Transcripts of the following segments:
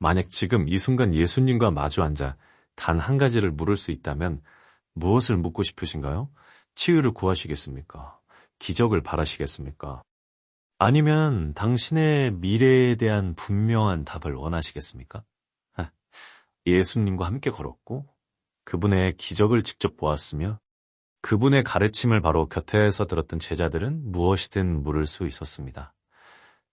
만약 지금 이 순간 예수님과 마주 앉아 단 한 가지를 물을 수 있다면 무엇을 묻고 싶으신가요? 치유를 구하시겠습니까? 기적을 바라시겠습니까? 아니면 당신의 미래에 대한 분명한 답을 원하시겠습니까? 하, 예수님과 함께 걸었고 그분의 기적을 직접 보았으며 그분의 가르침을 바로 곁에서 들었던 제자들은 무엇이든 물을 수 있었습니다.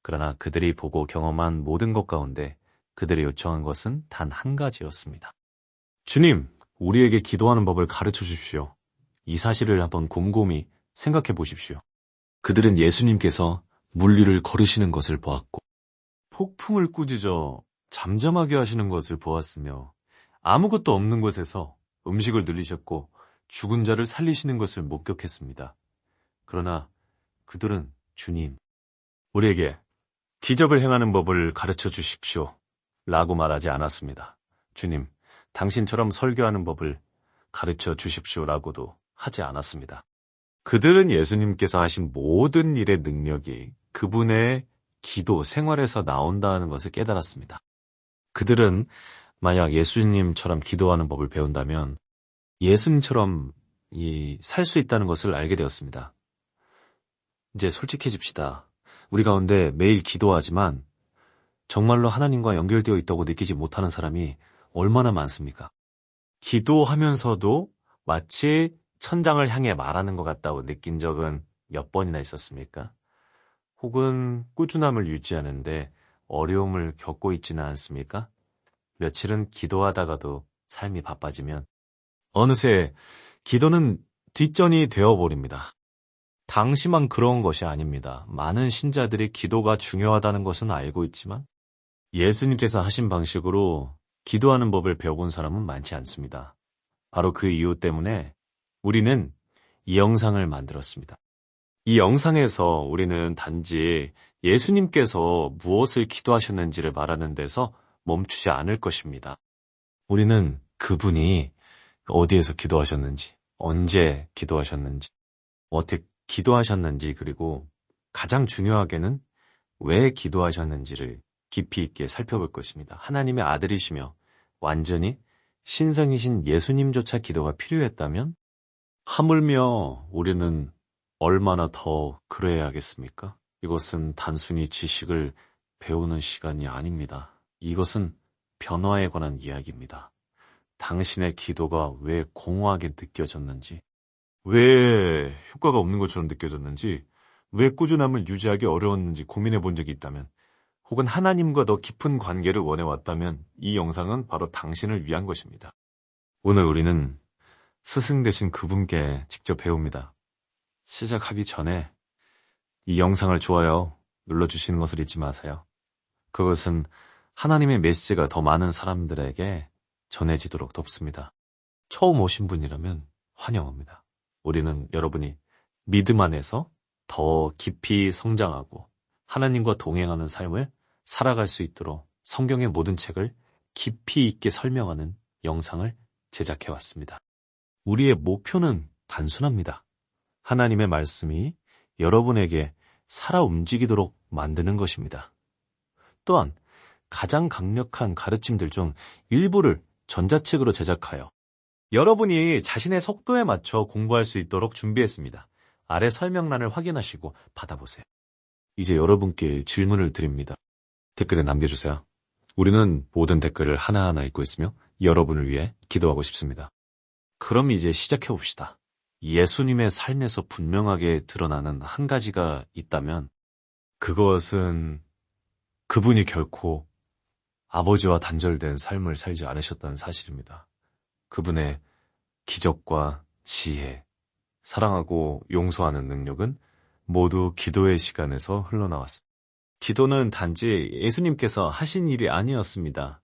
그러나 그들이 보고 경험한 모든 것 가운데 그들이 요청한 것은 단 한 가지였습니다. 주님, 우리에게 기도하는 법을 가르쳐 주십시오. 이 사실을 한번 곰곰이 생각해 보십시오. 그들은 예수님께서 물 위를 걸으시는 것을 보았고 폭풍을 꾸짖어 잠잠하게 하시는 것을 보았으며 아무것도 없는 곳에서 음식을 늘리셨고 죽은 자를 살리시는 것을 목격했습니다. 그러나 그들은 주님, 우리에게 기적을 행하는 법을 가르쳐 주십시오. 라고 말하지 않았습니다. 주님, 당신처럼 설교하는 법을 가르쳐 주십시오라고도 하지 않았습니다. 그들은 예수님께서 하신 모든 일의 능력이 그분의 기도 생활에서 나온다는 것을 깨달았습니다. 그들은 만약 예수님처럼 기도하는 법을 배운다면 예수님처럼 살 수 있다는 것을 알게 되었습니다. 이제 솔직해집시다. 우리 가운데 매일 기도하지만 정말로 하나님과 연결되어 있다고 느끼지 못하는 사람이 얼마나 많습니까? 기도하면서도 마치 천장을 향해 말하는 것 같다고 느낀 적은 몇 번이나 있었습니까? 혹은 꾸준함을 유지하는데 어려움을 겪고 있지는 않습니까? 며칠은 기도하다가도 삶이 바빠지면 어느새 기도는 뒷전이 되어버립니다. 당시만 그런 것이 아닙니다. 많은 신자들이 기도가 중요하다는 것은 알고 있지만 예수님께서 하신 방식으로 기도하는 법을 배워본 사람은 많지 않습니다. 바로 그 이유 때문에 우리는 이 영상을 만들었습니다. 이 영상에서 우리는 단지 예수님께서 무엇을 기도하셨는지를 말하는 데서 멈추지 않을 것입니다. 우리는 그분이 어디에서 기도하셨는지, 언제 기도하셨는지, 어떻게 기도하셨는지, 그리고 가장 중요하게는 왜 기도하셨는지를 깊이 있게 살펴볼 것입니다. 하나님의 아들이시며 완전히 신성이신 예수님조차 기도가 필요했다면 하물며 우리는 얼마나 더 그래야겠습니까? 이것은 단순히 지식을 배우는 시간이 아닙니다. 이것은 변화에 관한 이야기입니다. 당신의 기도가 왜 공허하게 느껴졌는지, 왜 효과가 없는 것처럼 느껴졌는지, 왜 꾸준함을 유지하기 어려웠는지 고민해 본 적이 있다면, 혹은 하나님과 더 깊은 관계를 원해왔다면 이 영상은 바로 당신을 위한 것입니다. 오늘 우리는 스승 되신 그분께 직접 배웁니다. 시작하기 전에 이 영상을 좋아요 눌러주시는 것을 잊지 마세요. 그것은 하나님의 메시지가 더 많은 사람들에게 전해지도록 돕습니다. 처음 오신 분이라면 환영합니다. 우리는 여러분이 믿음 안에서 더 깊이 성장하고 하나님과 동행하는 삶을 살아갈 수 있도록 성경의 모든 책을 깊이 있게 설명하는 영상을 제작해왔습니다. 우리의 목표는 단순합니다. 하나님의 말씀이 여러분에게 살아 움직이도록 만드는 것입니다. 또한 가장 강력한 가르침들 중 일부를 전자책으로 제작하여 여러분이 자신의 속도에 맞춰 공부할 수 있도록 준비했습니다. 아래 설명란을 확인하시고 받아보세요. 이제 여러분께 질문을 드립니다. 댓글에 남겨주세요. 우리는 모든 댓글을 하나하나 읽고 있으며 여러분을 위해 기도하고 싶습니다. 그럼 이제 시작해봅시다. 예수님의 삶에서 분명하게 드러나는 한 가지가 있다면 그것은 그분이 결코 아버지와 단절된 삶을 살지 않으셨다는 사실입니다. 그분의 기적과 지혜, 사랑하고 용서하는 능력은 모두 기도의 시간에서 흘러나왔습니다. 기도는 단지 예수님께서 하신 일이 아니었습니다.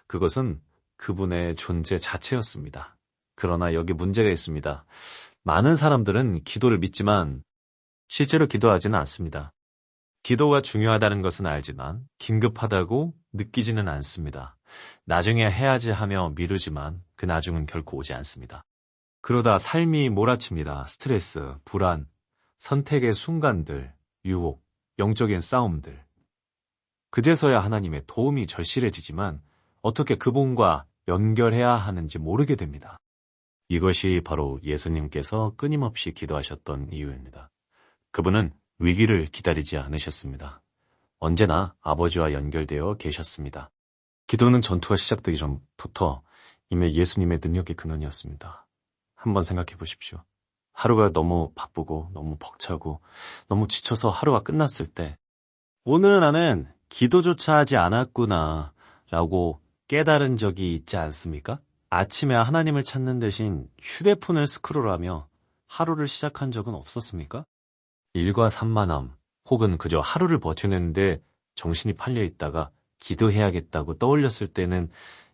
그것은 그분의 존재 자체였습니다. 그러나 여기 문제가 있습니다. 많은 사람들은 기도를 믿지만 실제로 기도하지는 않습니다. 기도가 중요하다는 것은 알지만 긴급하다고 느끼지는 않습니다. 나중에 해야지 하며 미루지만 그 나중은 결코 오지 않습니다. 그러다 삶이 몰아칩니다. 스트레스, 불안, 선택의 순간들, 유혹, 영적인 싸움들. 그제서야 하나님의 도움이 절실해지지만 어떻게 그분과 연결해야 하는지 모르게 됩니다. 이것이 바로 예수님께서 끊임없이 기도하셨던 이유입니다. 그분은 위기를 기다리지 않으셨습니다. 언제나 아버지와 연결되어 계셨습니다. 기도는 전투가 시작되기 전부터 이미 예수님의 능력의 근원이었습니다. 한번 생각해 보십시오. 하루가 너무 바쁘고 너무 벅차고 너무 지쳐서 하루가 끝났을 때 오늘 나는 기도조차 하지 않았구나 라고 깨달은 적이 있지 않습니까? 아침에 하나님을 찾는 대신 휴대폰을 스크롤하며 하루를 시작한 적은 없었습니까? 일과 산만함 혹은 그저 하루를 버텨내는데 정신이 팔려 있다가 기도해야겠다고 떠올렸을 때는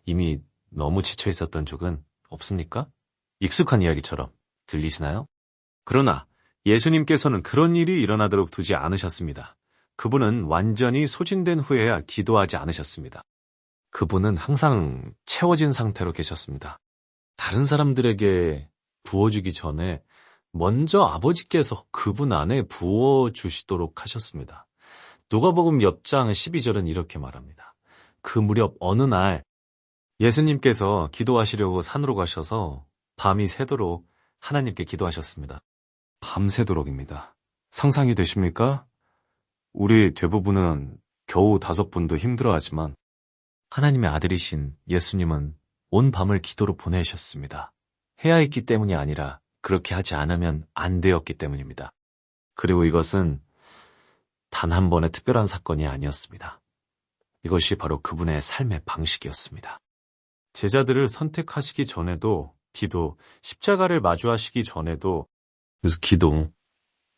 이미 너무 지쳐 있었던 적은 없습니까? 익숙한 이야기처럼 들리시나요? 그러나 예수님께서는 그런 일이 일어나도록 두지 않으셨습니다. 그분은 완전히 소진된 후에야 기도하지 않으셨습니다. 그분은 항상 채워진 상태로 계셨습니다. 다른 사람들에게 부어주기 전에 먼저 아버지께서 그분 안에 부어주시도록 하셨습니다. 누가복음 옆장 12절은 이렇게 말합니다. 그 무렵 어느 날 예수님께서 기도하시려고 산으로 가셔서 밤이 새도록 하나님께 기도하셨습니다. 밤새도록입니다. 상상이 되십니까? 우리 대부분은 겨우 5분도 힘들어하지만 하나님의 아들이신 예수님은 온 밤을 기도로 보내셨습니다. 해야 했기 때문이 아니라 그렇게 하지 않으면 안 되었기 때문입니다. 그리고 이것은 단 한 번의 특별한 사건이 아니었습니다. 이것이 바로 그분의 삶의 방식이었습니다. 제자들을 선택하시기 전에도 기도, 십자가를 마주하시기 전에도 그래서 기도,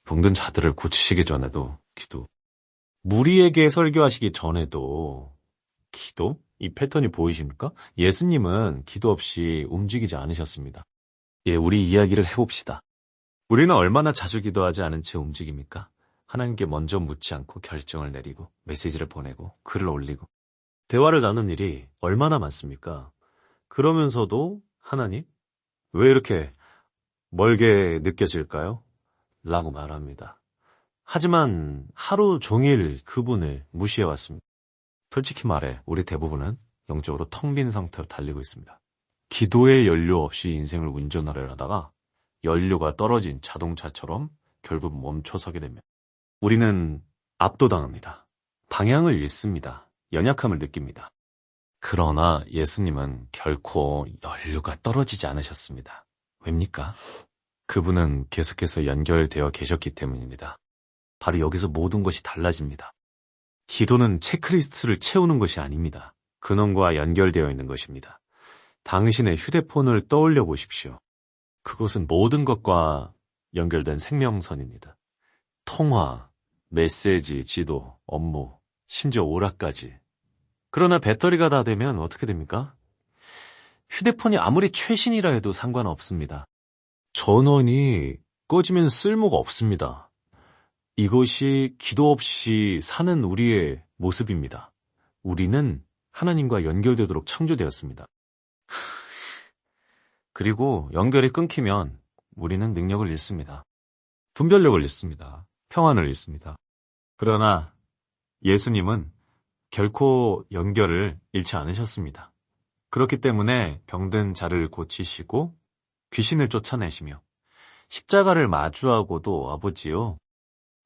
병든 자들을 고치시기 전에도 기도, 무리에게 설교하시기 전에도 기도? 이 패턴이 보이십니까? 예수님은 기도 없이 움직이지 않으셨습니다. 우리 이야기를 해봅시다. 우리는 얼마나 자주 기도하지 않은 채 움직입니까? 하나님께 먼저 묻지 않고 결정을 내리고 메시지를 보내고 글을 올리고 대화를 나눈 일이 얼마나 많습니까? 그러면서도 하나님, 왜 이렇게 멀게 느껴질까요? 라고 말합니다. 하지만 하루 종일 그분을 무시해왔습니다. 솔직히 말해 우리 대부분은 영적으로 텅 빈 상태로 달리고 있습니다. 기도의 연료 없이 인생을 운전을 하다가 연료가 떨어진 자동차처럼 결국 멈춰서게 됩니다. 우리는 압도당합니다. 방향을 잃습니다. 연약함을 느낍니다. 그러나 예수님은 결코 연료가 떨어지지 않으셨습니다. 왜입니까? 그분은 계속해서 연결되어 계셨기 때문입니다. 바로 여기서 모든 것이 달라집니다. 기도는 체크리스트를 채우는 것이 아닙니다. 근원과 연결되어 있는 것입니다. 당신의 휴대폰을 떠올려 보십시오. 그것은 모든 것과 연결된 생명선입니다. 통화, 메시지, 지도, 업무, 심지어 오락까지. 그러나 배터리가 다 되면 어떻게 됩니까? 휴대폰이 아무리 최신이라 해도 상관없습니다. 전원이 꺼지면 쓸모가 없습니다. 이것이 기도 없이 사는 우리의 모습입니다. 우리는 하나님과 연결되도록 창조되었습니다. 그리고 연결이 끊기면 우리는 능력을 잃습니다. 분별력을 잃습니다. 평안을 잃습니다. 그러나 예수님은 결코 연결을 잃지 않으셨습니다. 그렇기 때문에 병든 자를 고치시고 귀신을 쫓아내시며 십자가를 마주하고도 아버지요,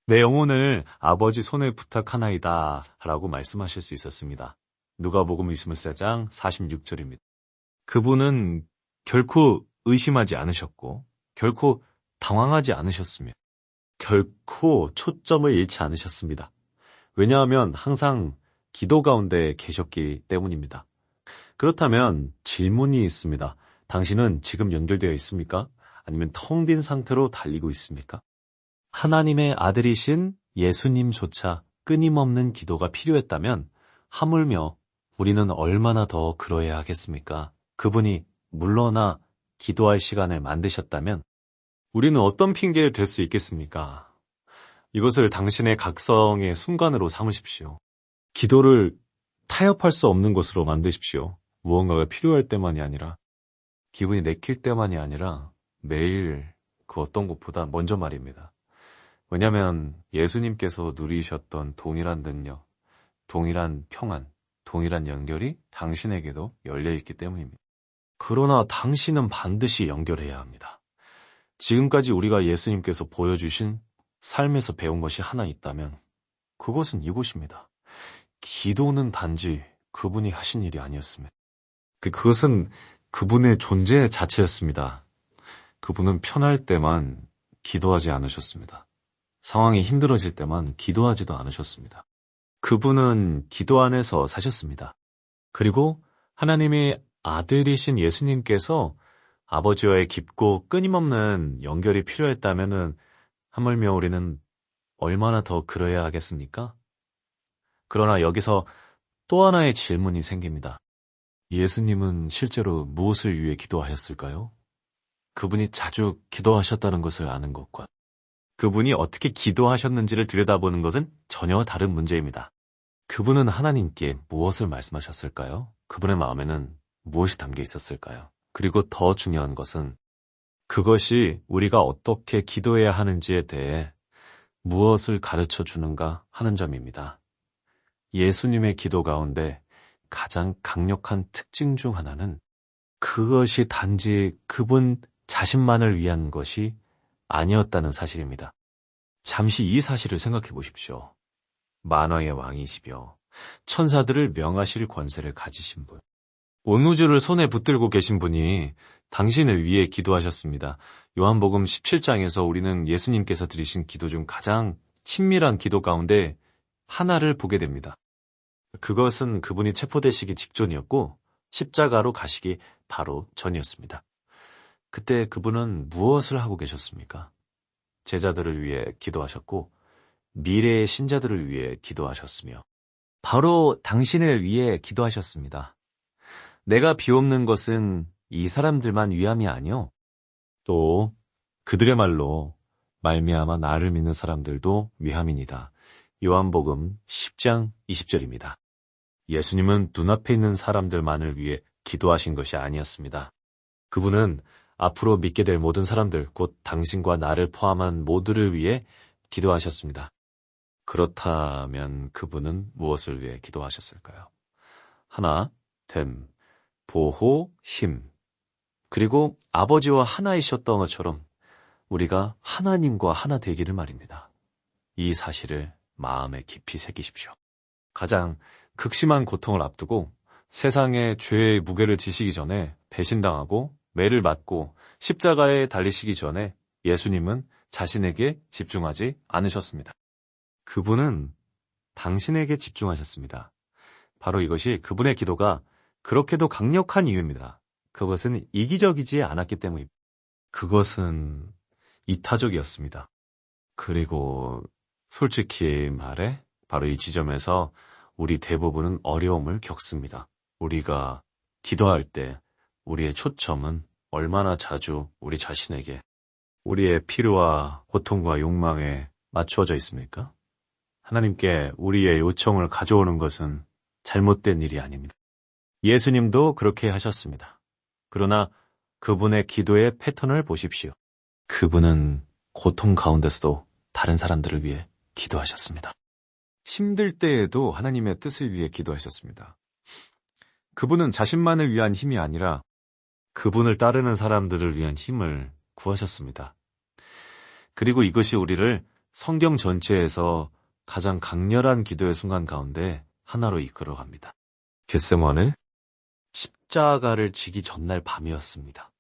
내 영혼을 아버지 손에 부탁하나이다 라고 말씀하실 수 있었습니다. 누가복음 23장 46절입니다. 그분은 결코 의심하지 않으셨고 결코 당황하지 않으셨으며 결코 초점을 잃지 않으셨습니다. 왜냐하면 항상 기도 가운데 계셨기 때문입니다. 그렇다면 질문이 있습니다. 당신은 지금 연결되어 있습니까? 아니면 텅 빈 상태로 달리고 있습니까? 하나님의 아들이신 예수님조차 끊임없는 기도가 필요했다면 하물며 우리는 얼마나 더 그러해야 하겠습니까? 그분이 물러나 기도할 시간을 만드셨다면 우리는 어떤 핑계를 댈 수 있겠습니까? 이것을 당신의 각성의 순간으로 삼으십시오. 기도를 타협할 수 없는 것으로 만드십시오. 무언가가 필요할 때만이 아니라, 기분이 내킬 때만이 아니라 매일 그 어떤 것보다 먼저 말입니다. 왜냐하면 예수님께서 누리셨던 동일한 능력, 동일한 평안, 동일한 연결이 당신에게도 열려있기 때문입니다. 그러나 당신은 반드시 연결해야 합니다. 지금까지 우리가 예수님께서 보여주신 삶에서 배운 것이 하나 있다면 그것은 이곳입니다. 기도는 단지 그분이 하신 일이 아니었습니다. 그것은 그분의 존재 자체였습니다. 그분은 편할 때만 기도하지 않으셨습니다. 상황이 힘들어질 때만 기도하지도 않으셨습니다. 그분은 기도 안에서 사셨습니다. 그리고 하나님의 아들이신 예수님께서 아버지와의 깊고 끊임없는 연결이 필요했다면 하물며 우리는 얼마나 더 그러해야 하겠습니까? 그러나 여기서 또 하나의 질문이 생깁니다. 예수님은 실제로 무엇을 위해 기도하셨을까요? 그분이 자주 기도하셨다는 것을 아는 것과 그분이 어떻게 기도하셨는지를 들여다보는 것은 전혀 다른 문제입니다. 그분은 하나님께 무엇을 말씀하셨을까요? 그분의 마음에는 무엇이 담겨 있었을까요? 그리고 더 중요한 것은 그것이 우리가 어떻게 기도해야 하는지에 대해 무엇을 가르쳐 주는가 하는 점입니다. 예수님의 기도 가운데 가장 강력한 특징 중 하나는 그것이 단지 그분 자신만을 위한 것이 아니었다는 사실입니다. 잠시 이 사실을 생각해 보십시오. 만왕의 왕이시며 천사들을 명하실 권세를 가지신 분, 온 우주를 손에 붙들고 계신 분이 당신을 위해 기도하셨습니다. 요한복음 17장에서 우리는 예수님께서 드리신 기도 중 가장 친밀한 기도 가운데 하나를 보게 됩니다. 그것은 그분이 체포되시기 직전이었고 십자가로 가시기 바로 전이었습니다. 그때 그분은 무엇을 하고 계셨습니까? 제자들을 위해 기도하셨고 미래의 신자들을 위해 기도하셨으며 바로 당신을 위해 기도하셨습니다. 내가 비옵는 것은 이 사람들만 위함이 아니요. 또 그들의 말로 말미암아 나를 믿는 사람들도 위함이니이다. 요한복음 10장 20절입니다. 예수님은 눈앞에 있는 사람들만을 위해 기도하신 것이 아니었습니다. 그분은 앞으로 믿게 될 모든 사람들, 곧 당신과 나를 포함한 모두를 위해 기도하셨습니다. 그렇다면 그분은 무엇을 위해 기도하셨을까요? 하나, 됨, 보호, 힘, 그리고 아버지와 하나이셨던 것처럼 우리가 하나님과 하나 되기를 말입니다. 이 사실을 마음에 깊이 새기십시오. 가장 극심한 고통을 앞두고 세상의 죄의 무게를 지시기 전에 배신당하고 매를 맞고 십자가에 달리시기 전에 예수님은 자신에게 집중하지 않으셨습니다. 그분은 당신에게 집중하셨습니다. 바로 이것이 그분의 기도가 그렇게도 강력한 이유입니다. 그것은 이기적이지 않았기 때문입니다. 그것은 이타적이었습니다. 그리고 솔직히 말해 바로 이 지점에서 우리 대부분은 어려움을 겪습니다. 우리가 기도할 때 우리의 초점은 얼마나 자주 우리 자신에게, 우리의 필요와 고통과 욕망에 맞추어져 있습니까? 하나님께 우리의 요청을 가져오는 것은 잘못된 일이 아닙니다. 예수님도 그렇게 하셨습니다. 그러나 그분의 기도의 패턴을 보십시오. 그분은 고통 가운데서도 다른 사람들을 위해 기도하셨습니다. 힘들 때에도 하나님의 뜻을 위해 기도하셨습니다. 그분은 자신만을 위한 힘이 아니라 그분을 따르는 사람들을 위한 힘을 구하셨습니다. 그리고 이것이 우리를 성경 전체에서 가장 강렬한 기도의 순간 가운데 하나로 이끌어갑니다. 겟세마네 십자가를 지기 전날 밤이었습니다.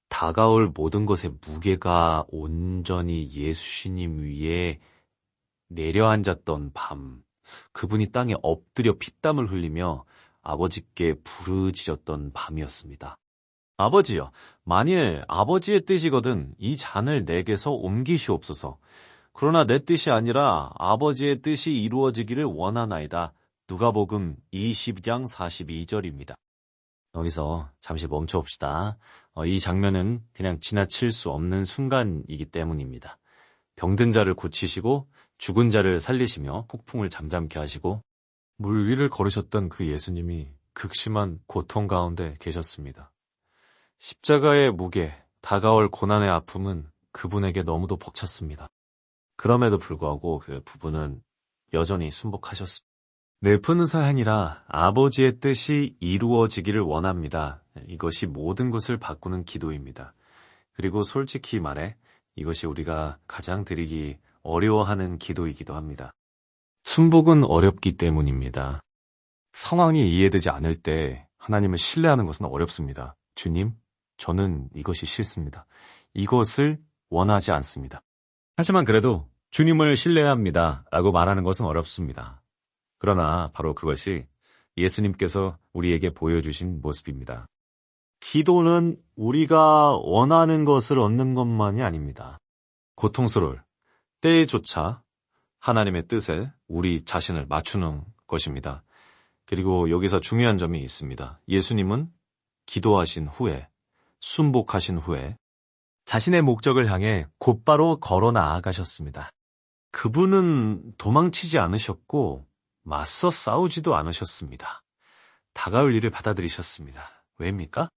다가올 모든 것의 무게가 온전히 예수님 위에 내려앉았던 밤, 그분이 땅에 엎드려 피땀을 흘리며 아버지께 부르짖었던 밤이었습니다. 아버지여, 만일 아버지의 뜻이거든 이 잔을 내게서 옮기시옵소서. 그러나 내 뜻이 아니라 아버지의 뜻이 이루어지기를 원하나이다. 누가복음 20장 42절입니다. 여기서 잠시 멈춰봅시다. 이 장면은 그냥 지나칠 수 없는 순간이기 때문입니다. 병든 자를 고치시고 죽은 자를 살리시며 폭풍을 잠잠케 하시고 물 위를 걸으셨던 그 예수님이 극심한 고통 가운데 계셨습니다. 십자가의 무게, 다가올 고난의 아픔은 그분에게 너무도 벅찼습니다. 그럼에도 불구하고 그 부분은 여전히 순복하셨습니다. 내 푸는 사연이라 아버지의 뜻이 이루어지기를 원합니다. 이것이 모든 것을 바꾸는 기도입니다. 그리고 솔직히 말해 이것이 우리가 가장 드리기 어려워하는 기도이기도 합니다. 순복은 어렵기 때문입니다. 상황이 이해되지 않을 때 하나님을 신뢰하는 것은 어렵습니다. 주님, 저는 이것이 싫습니다. 이것을 원하지 않습니다. 하지만 그래도 주님을 신뢰해야 합니다. 라고 말하는 것은 어렵습니다. 그러나 바로 그것이 예수님께서 우리에게 보여주신 모습입니다. 기도는 우리가 원하는 것을 얻는 것만이 아닙니다. 고통스러울 때조차 하나님의 뜻에 우리 자신을 맞추는 것입니다. 그리고 여기서 중요한 점이 있습니다. 예수님은 기도하신 후에, 순복하신 후에 자신의 목적을 향해 곧바로 걸어 나아가셨습니다. 그분은 도망치지 않으셨고 맞서 싸우지도 않으셨습니다. 다가올 일을 받아들이셨습니다. 왜입니까?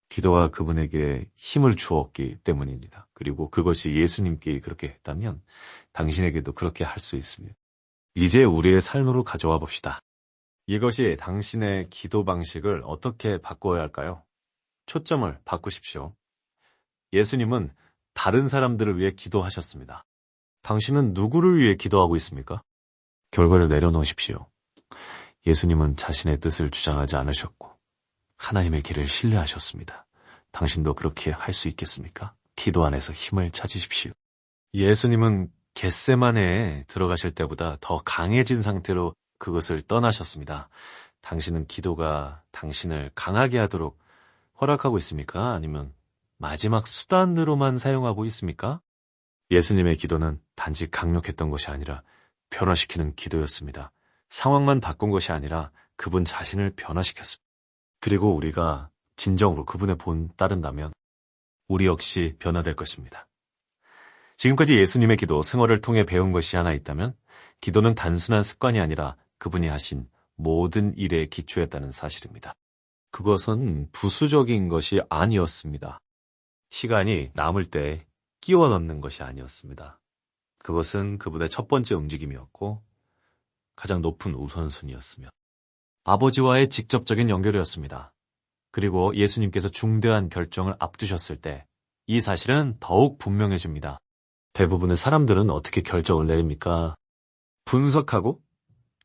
기도가 그분에게 힘을 주었기 때문입니다. 그리고 그것이 예수님께 그렇게 했다면 당신에게도 그렇게 할 수 있습니다. 이제 우리의 삶으로 가져와 봅시다. 이것이 당신의 기도 방식을 어떻게 바꿔야 할까요? 초점을 바꾸십시오. 예수님은 다른 사람들을 위해 기도하셨습니다. 당신은 누구를 위해 기도하고 있습니까? 결과를 내려놓으십시오. 예수님은 자신의 뜻을 주장하지 않으셨고 하나님의 길을 신뢰하셨습니다. 당신도 그렇게 할 수 있겠습니까? 기도 안에서 힘을 찾으십시오. 예수님은 겟세마네에 들어가실 때보다 더 강해진 상태로 그것을 떠나셨습니다. 당신은 기도가 당신을 강하게 하도록 허락하고 있습니까? 아니면 마지막 수단으로만 사용하고 있습니까? 예수님의 기도는 단지 강력했던 것이 아니라 변화시키는 기도였습니다. 상황만 바꾼 것이 아니라 그분 자신을 변화시켰습니다. 그리고 우리가 진정으로 그분의 본 따른다면 우리 역시 변화될 것입니다. 지금까지 예수님의 기도 생활을 통해 배운 것이 하나 있다면 기도는 단순한 습관이 아니라 그분이 하신 모든 일에 기초했다는 사실입니다. 그것은 부수적인 것이 아니었습니다. 시간이 남을 때 끼워 넣는 것이 아니었습니다. 그것은 그분의 첫 번째 움직임이었고 가장 높은 우선순위였으며 아버지와의 직접적인 연결이었습니다. 그리고 예수님께서 중대한 결정을 앞두셨을 때 이 사실은 더욱 분명해집니다. 대부분의 사람들은 어떻게 결정을 내립니까? 분석하고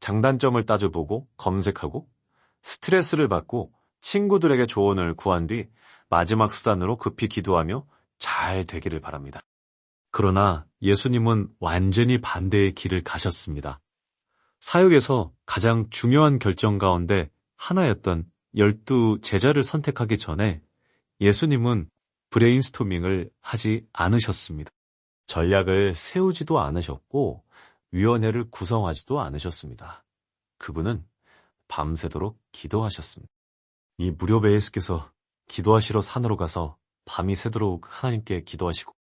장단점을 따져보고 검색하고 스트레스를 받고 친구들에게 조언을 구한 뒤 마지막 수단으로 급히 기도하며 잘 되기를 바랍니다. 그러나 예수님은 완전히 반대의 길을 가셨습니다. 사역에서 가장 중요한 결정 가운데 하나였던 12 제자를 선택하기 전에 예수님은 브레인스토밍을 하지 않으셨습니다. 전략을 세우지도 않으셨고 위원회를 구성하지도 않으셨습니다. 그분은 밤새도록 기도하셨습니다. 이 무렵에 예수께서 기도하시러 산으로 가서 밤이 새도록 하나님께 기도하시고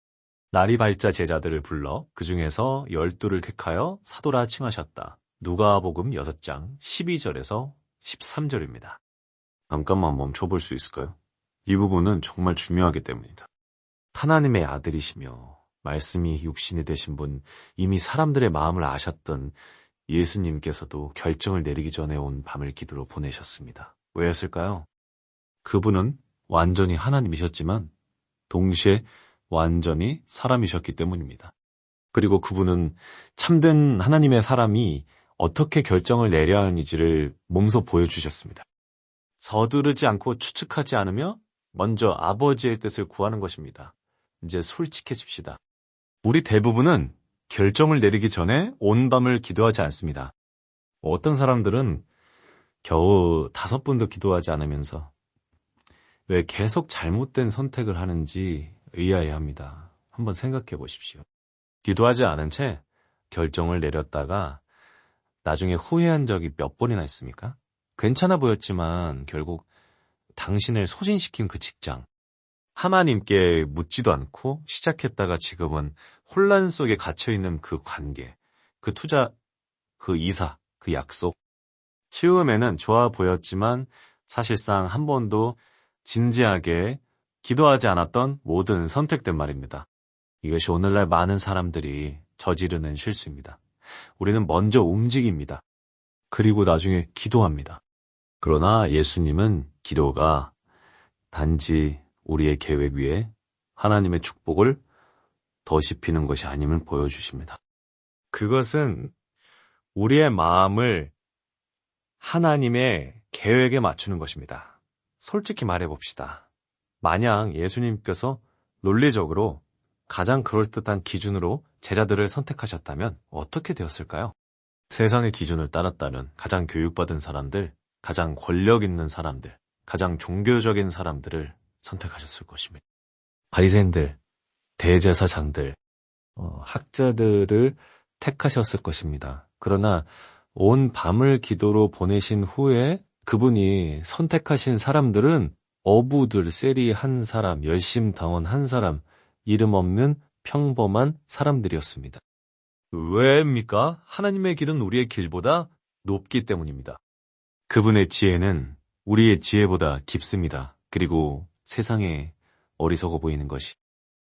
날이 밝자 제자들을 불러 그 중에서 12를 택하여 사도라 칭하셨다. 누가복음 6장 12절에서 13절입니다. 잠깐만 멈춰볼 수 있을까요? 이 부분은 정말 중요하기 때문이다. 하나님의 아들이시며 말씀이 육신이 되신 분, 이미 사람들의 마음을 아셨던 예수님께서도 결정을 내리기 전에 온 밤을 기도로 보내셨습니다. 왜였을까요? 그분은 완전히 하나님이셨지만 동시에 완전히 사람이셨기 때문입니다. 그리고 그분은 참된 하나님의 사람이 어떻게 결정을 내려야 하는지를 몸소 보여주셨습니다. 서두르지 않고 추측하지 않으며 먼저 아버지의 뜻을 구하는 것입니다. 이제 솔직해집시다. 우리 대부분은 결정을 내리기 전에 온 밤을 기도하지 않습니다. 어떤 사람들은 겨우 5번도 기도하지 않으면서 왜 계속 잘못된 선택을 하는지 의아해합니다. 한번 생각해 보십시오. 기도하지 않은 채 결정을 내렸다가 나중에 후회한 적이 몇 번이나 있습니까? 괜찮아 보였지만 결국 당신을 소진시킨 그 직장, 하나님께 묻지도 않고 시작했다가 지금은 혼란 속에 갇혀있는 그 관계, 그 투자, 그 이사, 그 약속. 처음에는 좋아 보였지만 사실상 한 번도 진지하게 기도하지 않았던 모든 선택된 말입니다. 이것이 오늘날 많은 사람들이 저지르는 실수입니다. 우리는 먼저 움직입니다. 그리고 나중에 기도합니다. 그러나 예수님은 기도가 단지 우리의 계획 위에 하나님의 축복을 더시피는 것이 아님을 보여주십니다. 그것은 우리의 마음을 하나님의 계획에 맞추는 것입니다. 솔직히 말해봅시다. 만약 예수님께서 논리적으로 가장 그럴듯한 기준으로 제자들을 선택하셨다면 어떻게 되었을까요? 세상의 기준을 따랐다면 가장 교육받은 사람들, 가장 권력 있는 사람들, 가장 종교적인 사람들을 선택하셨을 것입니다. 바리새인들, 대제사장들, 학자들을 택하셨을 것입니다. 그러나 온 밤을 기도로 보내신 후에 그분이 선택하신 사람들은 어부들, 세리 한 사람, 열심당원 한 사람, 이름 없는 평범한 사람들이었습니다. 왜입니까? 하나님의 길은 우리의 길보다 높기 때문입니다. 그분의 지혜는 우리의 지혜보다 깊습니다. 그리고 세상에 어리석어 보이는 것이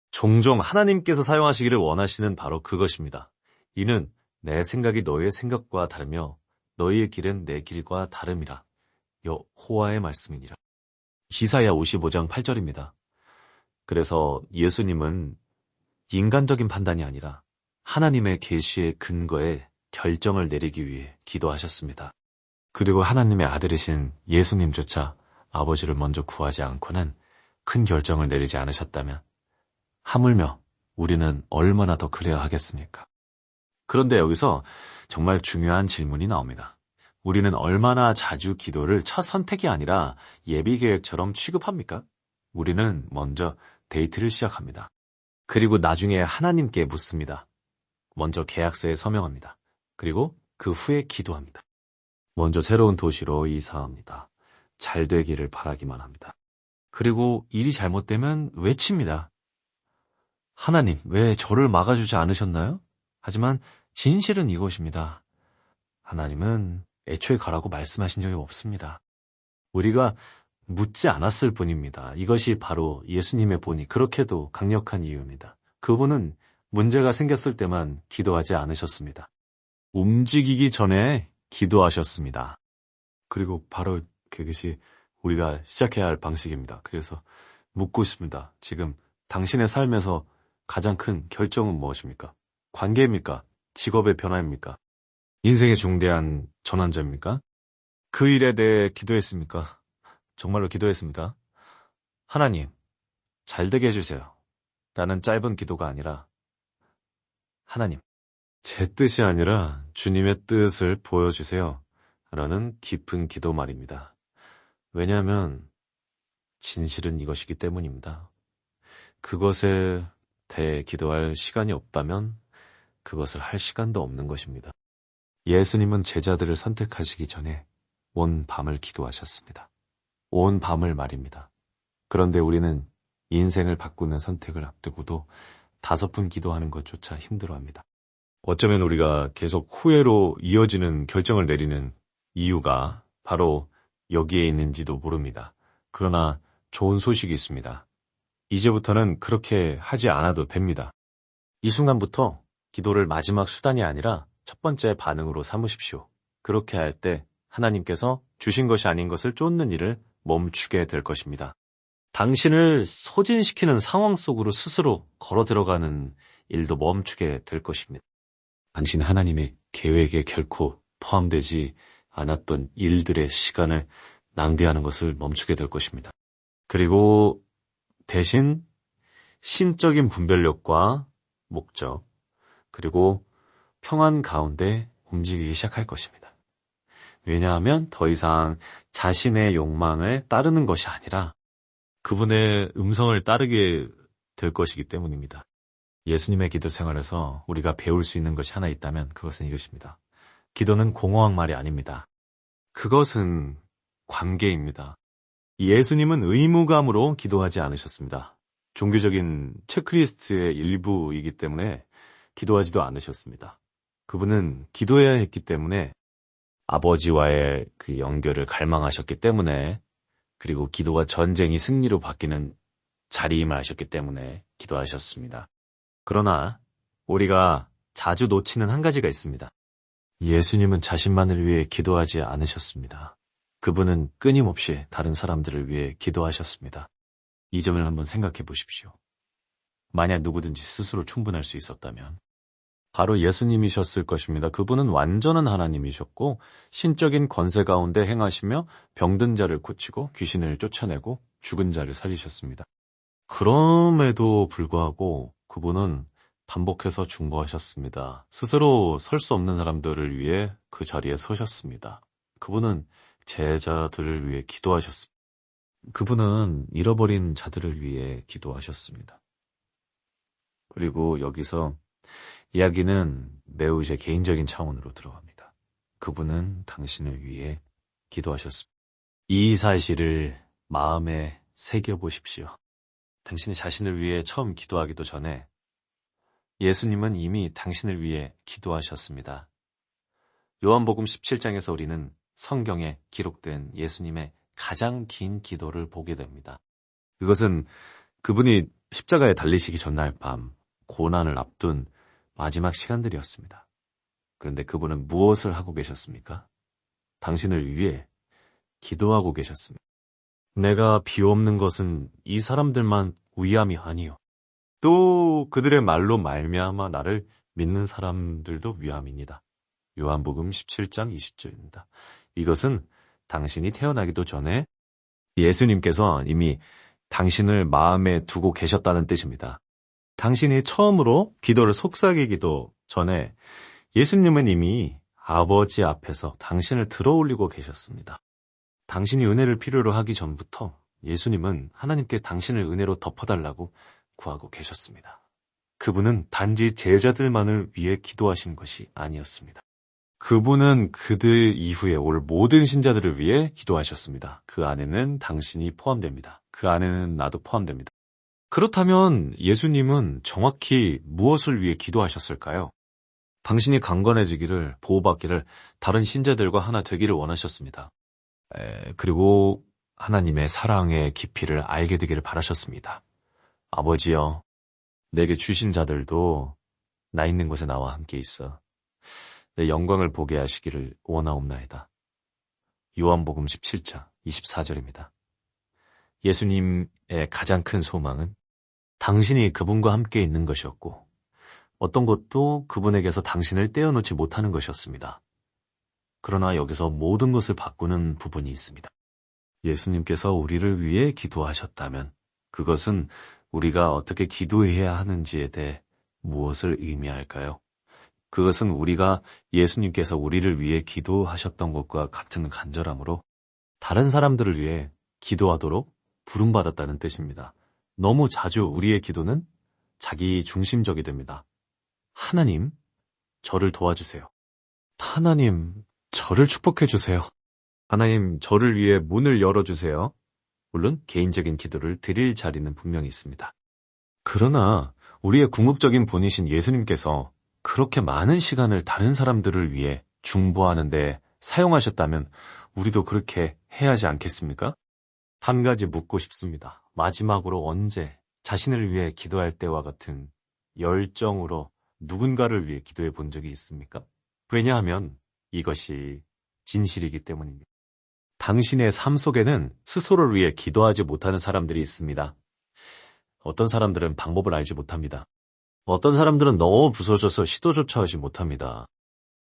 종종 하나님께서 사용하시기를 원하시는 바로 그것입니다. 이는 내 생각이 너희의 생각과 다르며 너희의 길은 내 길과 다름이라. 여호와의 말씀이니라. 이사야 55장 8절입니다. 그래서 예수님은 인간적인 판단이 아니라 하나님의 계시의 근거에 결정을 내리기 위해 기도하셨습니다. 그리고 하나님의 아들이신 예수님조차 아버지를 먼저 구하지 않고는 큰 결정을 내리지 않으셨다면 하물며 우리는 얼마나 더 그래야 하겠습니까? 그런데 여기서 정말 중요한 질문이 나옵니다. 우리는 얼마나 자주 기도를 첫 선택이 아니라 예비 계획처럼 취급합니까? 우리는 먼저 데이트를 시작합니다. 그리고 나중에 하나님께 묻습니다. 먼저 계약서에 서명합니다. 그리고 그 후에 기도합니다. 먼저 새로운 도시로 이사합니다. 잘 되기를 바라기만 합니다. 그리고 일이 잘못되면 외칩니다. 하나님, 왜 저를 막아주지 않으셨나요? 하지만 진실은 이것입니다. 하나님은 애초에 가라고 말씀하신 적이 없습니다. 우리가 묻지 않았을 뿐입니다. 이것이 바로 예수님의 본이 그렇게도 강력한 이유입니다. 그분은 문제가 생겼을 때만 기도하지 않으셨습니다. 움직이기 전에 기도하셨습니다. 그리고 바로 그것이 우리가 시작해야 할 방식입니다. 그래서 묻고 싶습니다. 지금 당신의 삶에서 가장 큰 결정은 무엇입니까? 관계입니까? 직업의 변화입니까? 인생의 중대한 전환점입니까? 그 일에 대해 기도했습니까? 정말로 기도했습니까? 하나님, 잘되게 해주세요. 나는 짧은 기도가 아니라 하나님, 제 뜻이 아니라 주님의 뜻을 보여주세요. 라는 깊은 기도 말입니다. 왜냐하면 진실은 이것이기 때문입니다. 그것에 대해 기도할 시간이 없다면 그것을 할 시간도 없는 것입니다. 예수님은 제자들을 선택하시기 전에 온 밤을 기도하셨습니다. 온 밤을 말입니다. 그런데 우리는 인생을 바꾸는 선택을 앞두고도 5분 기도하는 것조차 힘들어합니다. 어쩌면 우리가 계속 후회로 이어지는 결정을 내리는 이유가 바로 여기에 있는지도 모릅니다. 그러나 좋은 소식이 있습니다. 이제부터는 그렇게 하지 않아도 됩니다. 이 순간부터 기도를 마지막 수단이 아니라 첫 번째 반응으로 삼으십시오. 그렇게 할 때 하나님께서 주신 것이 아닌 것을 쫓는 일을 멈추게 될 것입니다. 당신을 소진시키는 상황 속으로 스스로 걸어 들어가는 일도 멈추게 될 것입니다. 당신 하나님의 계획에 결코 포함되지 않았던 일들의 시간을 낭비하는 것을 멈추게 될 것입니다. 그리고 대신 심적인 분별력과 목적, 그리고 평안 가운데 움직이기 시작할 것입니다. 왜냐하면 더 이상 자신의 욕망을 따르는 것이 아니라 그분의 음성을 따르게 될 것이기 때문입니다. 예수님의 기도 생활에서 우리가 배울 수 있는 것이 하나 있다면 그것은 이것입니다. 기도는 공허한 말이 아닙니다. 그것은 관계입니다. 예수님은 의무감으로 기도하지 않으셨습니다. 종교적인 체크리스트의 일부이기 때문에 기도하지도 않으셨습니다. 그분은 기도해야 했기 때문에 아버지와의 그 연결을 갈망하셨기 때문에 그리고 기도가 전쟁이 승리로 바뀌는 자리임을 아셨기 때문에 기도하셨습니다. 그러나 우리가 자주 놓치는 한 가지가 있습니다. 예수님은 자신만을 위해 기도하지 않으셨습니다. 그분은 끊임없이 다른 사람들을 위해 기도하셨습니다. 이 점을 한번 생각해 보십시오. 만약 누구든지 스스로 충분할 수 있었다면 바로 예수님이셨을 것입니다. 그분은 완전한 하나님이셨고 신적인 권세 가운데 행하시며 병든 자를 고치고 귀신을 쫓아내고 죽은 자를 살리셨습니다. 그럼에도 불구하고 그분은 반복해서 중보하셨습니다. 스스로 설 수 없는 사람들을 위해 그 자리에 서셨습니다. 그분은 제자들을 위해 기도하셨습니다. 그분은 잃어버린 자들을 위해 기도하셨습니다. 그리고 여기서 이야기는 매우 이제 개인적인 차원으로 들어갑니다. 그분은 당신을 위해 기도하셨습니다. 이 사실을 마음에 새겨보십시오. 당신이 자신을 위해 처음 기도하기도 전에 예수님은 이미 당신을 위해 기도하셨습니다. 요한복음 17장에서 우리는 성경에 기록된 예수님의 가장 긴 기도를 보게 됩니다. 그것은 그분이 십자가에 달리시기 전날 밤 고난을 앞둔 마지막 시간들이었습니다. 그런데 그분은 무엇을 하고 계셨습니까? 당신을 위해 기도하고 계셨습니다. 내가 비옵는 것은 이 사람들만 위함이 아니요. 또 그들의 말로 말미암아 나를 믿는 사람들도 위함입니다. 요한복음 17장 20절입니다. 이것은 당신이 태어나기도 전에 예수님께서 이미 당신을 마음에 두고 계셨다는 뜻입니다. 당신이 처음으로 기도를 속삭이기도 전에 예수님은 이미 아버지 앞에서 당신을 들어올리고 계셨습니다. 당신이 은혜를 필요로 하기 전부터 예수님은 하나님께 당신을 은혜로 덮어달라고 구하고 계셨습니다. 그분은 단지 제자들만을 위해 기도하신 것이 아니었습니다. 그분은 그들 이후에 올 모든 신자들을 위해 기도하셨습니다. 그 안에는 당신이 포함됩니다. 그 안에는 나도 포함됩니다. 그렇다면 예수님은 정확히 무엇을 위해 기도하셨을까요? 당신이 강건해지기를, 보호받기를, 다른 신자들과 하나 되기를 원하셨습니다. 그리고 하나님의 사랑의 깊이를 알게 되기를 바라셨습니다. 아버지여, 내게 주신 자들도 나 있는 곳에 나와 함께 있어 내 영광을 보게 하시기를 원하옵나이다. 요한복음 17장 24절입니다. 예수님의 가장 큰 소망은 당신이 그분과 함께 있는 것이었고 어떤 것도 그분에게서 당신을 떼어놓지 못하는 것이었습니다. 그러나 여기서 모든 것을 바꾸는 부분이 있습니다. 예수님께서 우리를 위해 기도하셨다면 그것은 우리가 어떻게 기도해야 하는지에 대해 무엇을 의미할까요? 그것은 우리가 예수님께서 우리를 위해 기도하셨던 것과 같은 간절함으로 다른 사람들을 위해 기도하도록 부름받았다는 뜻입니다. 너무 자주 우리의 기도는 자기 중심적이 됩니다. 하나님, 저를 도와주세요. 하나님, 저를 축복해 주세요. 하나님, 저를 위해 문을 열어주세요. 물론 개인적인 기도를 드릴 자리는 분명히 있습니다. 그러나 우리의 궁극적인 본이신 예수님께서 그렇게 많은 시간을 다른 사람들을 위해 중보하는 데 사용하셨다면 우리도 그렇게 해야 하지 않겠습니까? 한 가지 묻고 싶습니다. 마지막으로 언제 자신을 위해 기도할 때와 같은 열정으로 누군가를 위해 기도해 본 적이 있습니까? 왜냐하면 이것이 진실이기 때문입니다. 당신의 삶 속에는 스스로를 위해 기도하지 못하는 사람들이 있습니다. 어떤 사람들은 방법을 알지 못합니다. 어떤 사람들은 너무 부서져서 시도조차 하지 못합니다.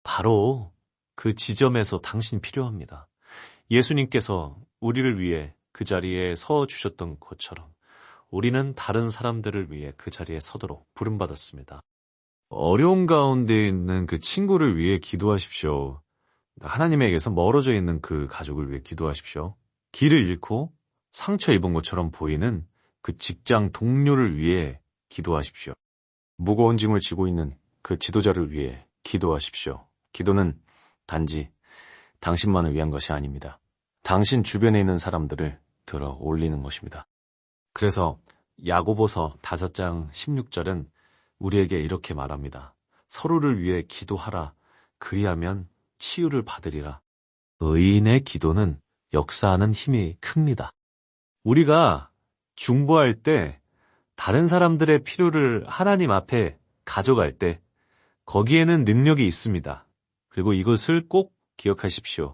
바로 그 지점에서 당신이 필요합니다. 예수님께서 우리를 위해 그 자리에 서 주셨던 것처럼 우리는 다른 사람들을 위해 그 자리에 서도록 부름받았습니다. 어려운 가운데 있는 그 친구를 위해 기도하십시오. 하나님에게서 멀어져 있는 그 가족을 위해 기도하십시오. 길을 잃고 상처 입은 것처럼 보이는 그 직장 동료를 위해 기도하십시오. 무거운 짐을 지고 있는 그 지도자를 위해 기도하십시오. 기도는 단지 당신만을 위한 것이 아닙니다. 당신 주변에 있는 사람들을 들어 올리는 것입니다. 그래서 야고보서 5장 16절은 우리에게 이렇게 말합니다. 서로를 위해 기도하라. 그리하면 치유를 받으리라. 의인의 기도는 역사하는 힘이 큽니다. 우리가 중보할 때 다른 사람들의 필요를 하나님 앞에 가져갈 때 거기에는 능력이 있습니다. 그리고 이것을 꼭 기억하십시오.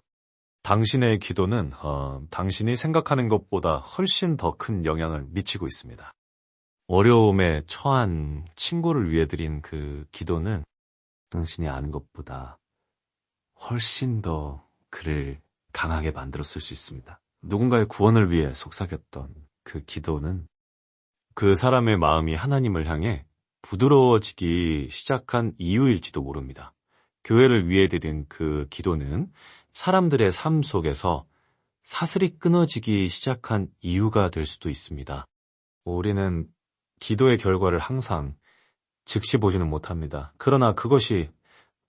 당신의 기도는 당신이 생각하는 것보다 훨씬 더 큰 영향을 미치고 있습니다. 어려움에 처한 친구를 위해 드린 그 기도는 당신이 아는 것보다 훨씬 더 그를 강하게 만들었을 수 있습니다. 누군가의 구원을 위해 속삭였던 그 기도는 그 사람의 마음이 하나님을 향해 부드러워지기 시작한 이유일지도 모릅니다. 교회를 위해 드린 그 기도는 사람들의 삶 속에서 사슬이 끊어지기 시작한 이유가 될 수도 있습니다. 우리는 기도의 결과를 항상 즉시 보지는 못합니다. 그러나 그것이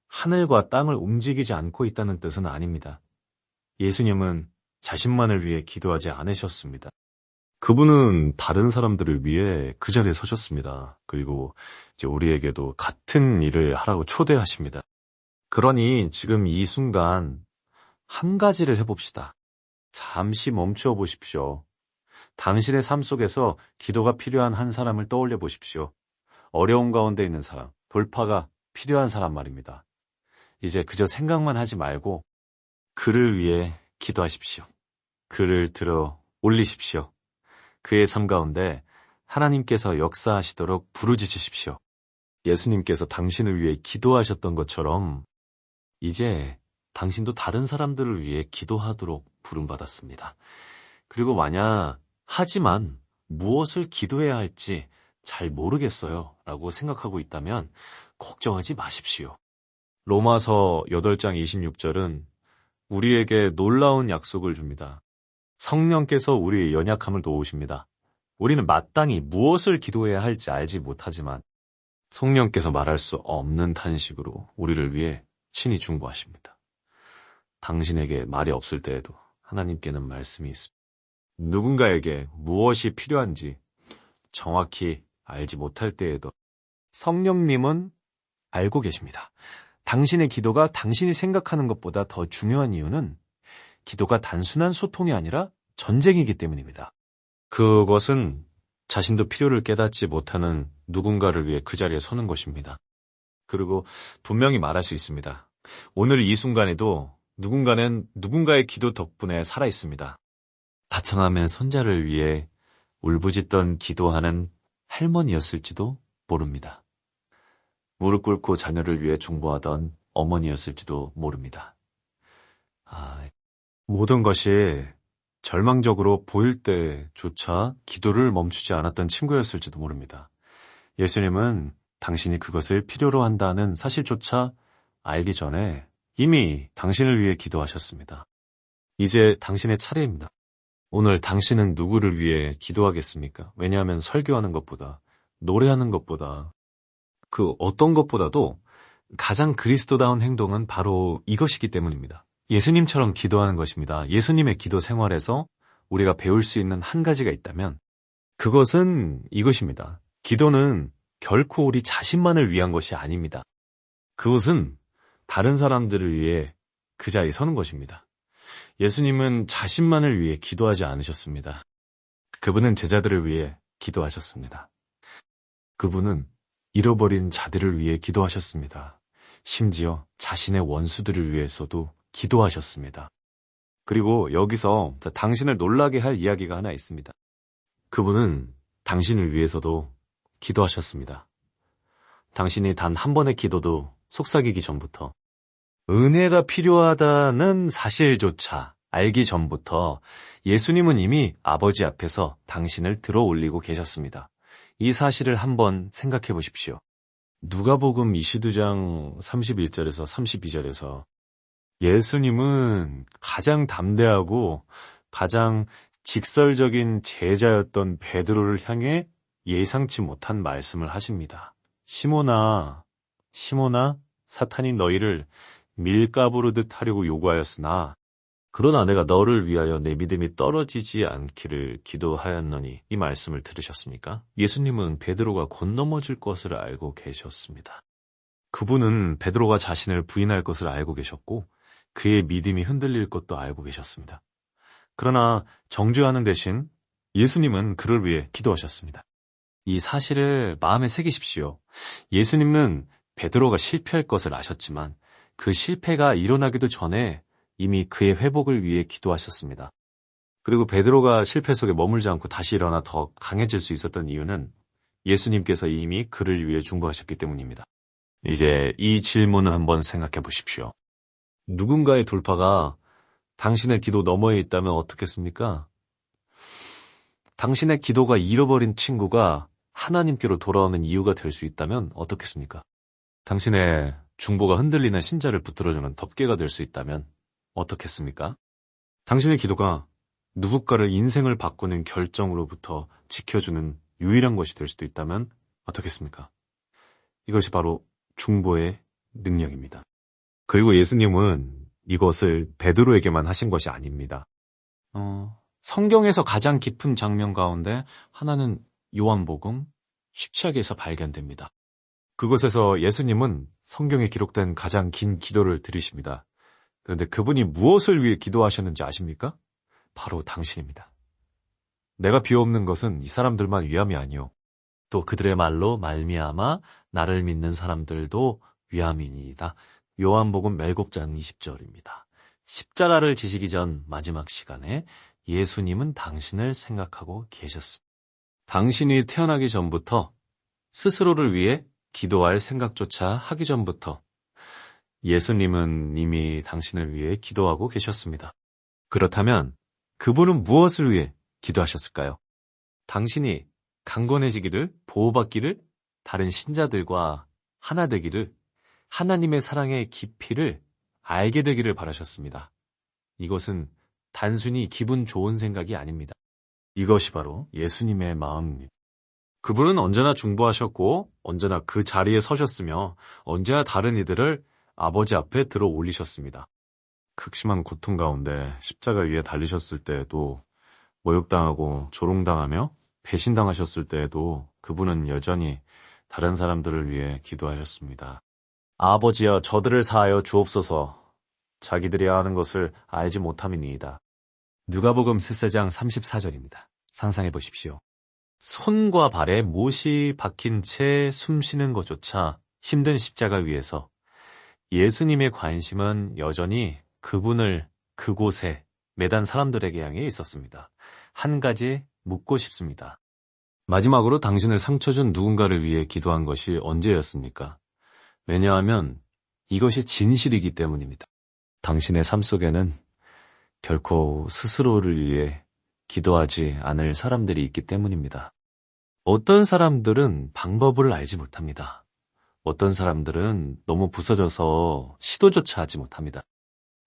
하늘과 땅을 움직이지 않고 있다는 뜻은 아닙니다. 예수님은 자신만을 위해 기도하지 않으셨습니다. 그분은 다른 사람들을 위해 그 자리에 서셨습니다. 그리고 이제 우리에게도 같은 일을 하라고 초대하십니다. 그러니 지금 이 순간 한 가지를 해봅시다. 잠시 멈추어 보십시오. 당신의 삶 속에서 기도가 필요한 한 사람을 떠올려 보십시오. 어려움 가운데 있는 사람, 돌파가 필요한 사람 말입니다. 이제 그저 생각만 하지 말고 그를 위해 기도하십시오. 그를 들어 올리십시오. 그의 삶 가운데 하나님께서 역사하시도록 부르짖으십시오. 예수님께서 당신을 위해 기도하셨던 것처럼 이제 당신도 다른 사람들을 위해 기도하도록 부름받았습니다. 그리고 하지만 무엇을 기도해야 할지 잘 모르겠어요 라고 생각하고 있다면 걱정하지 마십시오. 로마서 8장 26절은 우리에게 놀라운 약속을 줍니다. 성령께서 우리의 연약함을 도우십니다. 우리는 마땅히 무엇을 기도해야 할지 알지 못하지만 성령께서 말할 수 없는 탄식으로 우리를 위해 친히 중보하십니다. 당신에게 말이 없을 때에도 하나님께는 말씀이 있습니다. 누군가에게 무엇이 필요한지 정확히 알지 못할 때에도 성령님은 알고 계십니다. 당신의 기도가 당신이 생각하는 것보다 더 중요한 이유는 기도가 단순한 소통이 아니라 전쟁이기 때문입니다. 그것은 자신도 필요를 깨닫지 못하는 누군가를 위해 그 자리에 서는 것입니다. 그리고 분명히 말할 수 있습니다. 오늘 이 순간에도 누군가는 누군가의 기도 덕분에 살아 있습니다. 다창하면 손자를 위해 울부짖던 기도하는 할머니였을지도 모릅니다. 무릎 꿇고 자녀를 위해 중보하던 어머니였을지도 모릅니다. 모든 것이 절망적으로 보일 때조차 기도를 멈추지 않았던 친구였을지도 모릅니다. 예수님은 당신이 그것을 필요로 한다는 사실조차 알기 전에 이미 당신을 위해 기도하셨습니다. 이제 당신의 차례입니다. 오늘 당신은 누구를 위해 기도하겠습니까? 왜냐하면 설교하는 것보다, 노래하는 것보다, 그 어떤 것보다도 가장 그리스도다운 행동은 바로 이것이기 때문입니다. 예수님처럼 기도하는 것입니다. 예수님의 기도 생활에서 우리가 배울 수 있는 한 가지가 있다면 그것은 이것입니다. 기도는 결코 우리 자신만을 위한 것이 아닙니다. 그것은 다른 사람들을 위해 그 자리에 서는 것입니다. 예수님은 자신만을 위해 기도하지 않으셨습니다. 그분은 제자들을 위해 기도하셨습니다. 그분은 잃어버린 자들을 위해 기도하셨습니다. 심지어 자신의 원수들을 위해서도 기도하셨습니다. 그리고 여기서 당신을 놀라게 할 이야기가 하나 있습니다. 그분은 당신을 위해서도 기도하셨습니다. 당신이 단 한 번의 기도도 속삭이기 전부터, 은혜가 필요하다는 사실조차 알기 전부터 예수님은 이미 아버지 앞에서 당신을 들어 올리고 계셨습니다. 이 사실을 한번 생각해 보십시오. 누가복음 22장 31절에서 32절에서 예수님은 가장 담대하고 가장 직설적인 제자였던 베드로를 향해 예상치 못한 말씀을 하십니다. 시몬아, 시몬아, 사탄이 너희를 밀가부르듯 하려고 요구하였으나 그러나 내가 너를 위하여 내 믿음이 떨어지지 않기를 기도하였노니, 이 말씀을 들으셨습니까? 예수님은 베드로가 곧 넘어질 것을 알고 계셨습니다. 그분은 베드로가 자신을 부인할 것을 알고 계셨고 그의 믿음이 흔들릴 것도 알고 계셨습니다. 그러나 정죄하는 대신 예수님은 그를 위해 기도하셨습니다. 이 사실을 마음에 새기십시오. 예수님은 베드로가 실패할 것을 아셨지만 그 실패가 일어나기도 전에 이미 그의 회복을 위해 기도하셨습니다. 그리고 베드로가 실패 속에 머물지 않고 다시 일어나 더 강해질 수 있었던 이유는 예수님께서 이미 그를 위해 중보하셨기 때문입니다. 이제 이 질문을 한번 생각해 보십시오. 누군가의 돌파가 당신의 기도 너머에 있다면 어떻겠습니까? 당신의 기도가 잃어버린 친구가 하나님께로 돌아오는 이유가 될 수 있다면 어떻겠습니까? 당신의 중보가 흔들리는 신자를 붙들어주는 덮개가 될 수 있다면 어떻겠습니까? 당신의 기도가 누군가를 인생을 바꾸는 결정으로부터 지켜주는 유일한 것이 될 수도 있다면 어떻겠습니까? 이것이 바로 중보의 능력입니다. 그리고 예수님은 이것을 베드로에게만 하신 것이 아닙니다. 성경에서 가장 깊은 장면 가운데 하나는 요한복음 17장에서 발견됩니다. 그곳에서 예수님은 성경에 기록된 가장 긴 기도를 드리십니다. 그런데 그분이 무엇을 위해 기도하셨는지 아십니까? 바로 당신입니다. 내가 비옵는 것은 이 사람들만 위함이 아니요 또 그들의 말로 말미암아 나를 믿는 사람들도 위함이니이다. 요한복음 멜곡장 20절입니다. 십자가를 지시기 전 마지막 시간에 예수님은 당신을 생각하고 계셨습니다. 당신이 태어나기 전부터 스스로를 위해 기도할 생각조차 하기 전부터 예수님은 이미 당신을 위해 기도하고 계셨습니다. 그렇다면 그분은 무엇을 위해 기도하셨을까요? 당신이 강건해지기를, 보호받기를, 다른 신자들과 하나 되기를, 하나님의 사랑의 깊이를 알게 되기를 바라셨습니다. 이것은 단순히 기분 좋은 생각이 아닙니다. 이것이 바로 예수님의 마음입니다. 그분은 언제나 중보하셨고 언제나 그 자리에 서셨으며 언제나 다른 이들을 아버지 앞에 들어 올리셨습니다. 극심한 고통 가운데 십자가 위에 달리셨을 때에도 모욕당하고 조롱당하며 배신당하셨을 때에도 그분은 여전히 다른 사람들을 위해 기도하셨습니다. 아버지여 저들을 사하여 주옵소서. 자기들이 하는 것을 알지 못함이니이다. 누가복음 13장 34절입니다. 상상해 보십시오. 손과 발에 못이 박힌 채 숨쉬는 것조차 힘든 십자가 위에서 예수님의 관심은 여전히 그분을 그곳에 매단 사람들에게 향해 있었습니다. 한 가지 묻고 싶습니다. 마지막으로 당신을 상처 준 누군가를 위해 기도한 것이 언제였습니까? 왜냐하면 이것이 진실이기 때문입니다. 당신의 삶 속에는 결코 스스로를 위해 기도하지 않을 사람들이 있기 때문입니다. 어떤 사람들은 방법을 알지 못합니다. 어떤 사람들은 너무 부서져서 시도조차 하지 못합니다.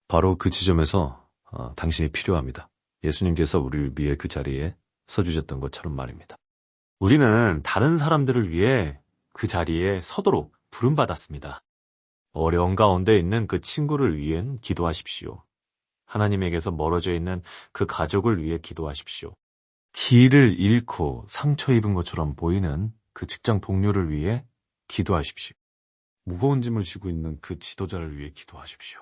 바로 그 지점에서 당신이 필요합니다. 예수님께서 우리를 위해 그 자리에 서주셨던 것처럼 말입니다. 우리는 다른 사람들을 위해 그 자리에 서도록 부름받았습니다. 어려운 가운데 있는 그 친구를 위hen 기도하십시오. 하나님에게서 멀어져 있는 그 가족을 위해 기도하십시오. 길을 잃고 상처 입은 것처럼 보이는 그 직장 동료를 위해 기도하십시오. 무거운 짐을 지고 있는 그 지도자를 위해 기도하십시오.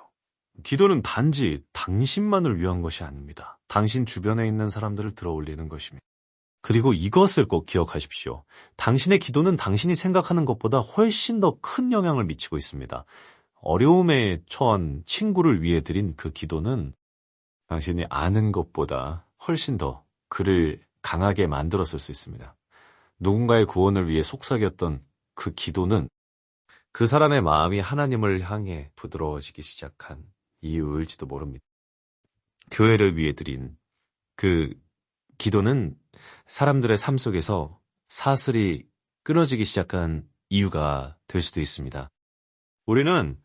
기도는 단지 당신만을 위한 것이 아닙니다. 당신 주변에 있는 사람들을 들어 올리는 것입니다. 그리고 이것을 꼭 기억하십시오. 당신의 기도는 당신이 생각하는 것보다 훨씬 더 큰 영향을 미치고 있습니다. 어려움에 처한 친구를 위해 드린 그 기도는 당신이 아는 것보다 훨씬 더 그를 강하게 만들었을 수 있습니다. 누군가의 구원을 위해 속삭였던 그 기도는 그 사람의 마음이 하나님을 향해 부드러워지기 시작한 이유일지도 모릅니다. 교회를 위해 드린 그 기도는 사람들의 삶 속에서 사슬이 끊어지기 시작한 이유가 될 수도 있습니다. 우리는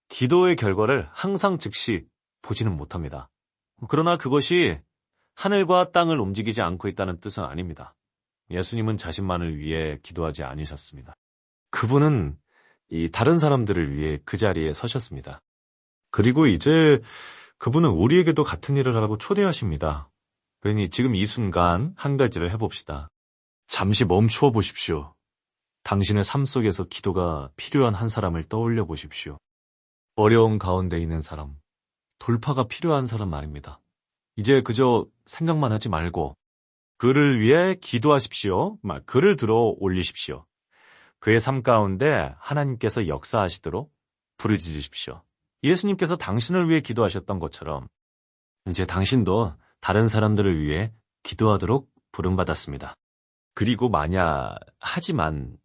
기도의 결과를 항상 즉시 보지는 못합니다. 그러나 그것이 하늘과 땅을 움직이지 않고 있다는 뜻은 아닙니다. 예수님은 자신만을 위해 기도하지 않으셨습니다. 그분은 이 다른 사람들을 위해 그 자리에 서셨습니다. 그리고 이제 그분은 우리에게도 같은 일을 하라고 초대하십니다. 그러니 지금 이 순간 한 가지를 해봅시다. 잠시 멈추어 보십시오. 당신의 삶 속에서 기도가 필요한 한 사람을 떠올려 보십시오. 어려운 가운데 있는 사람, 돌파가 필요한 사람 말입니다. 이제 그저 생각만 하지 말고 그를 위해 기도하십시오. 그를 들어 올리십시오. 그의 삶 가운데 하나님께서 역사하시도록 부르짖으십시오. 예수님께서 당신을 위해 기도하셨던 것처럼 이제 당신도 다른 사람들을 위해 기도하도록 부름받았습니다. 그리고 하지만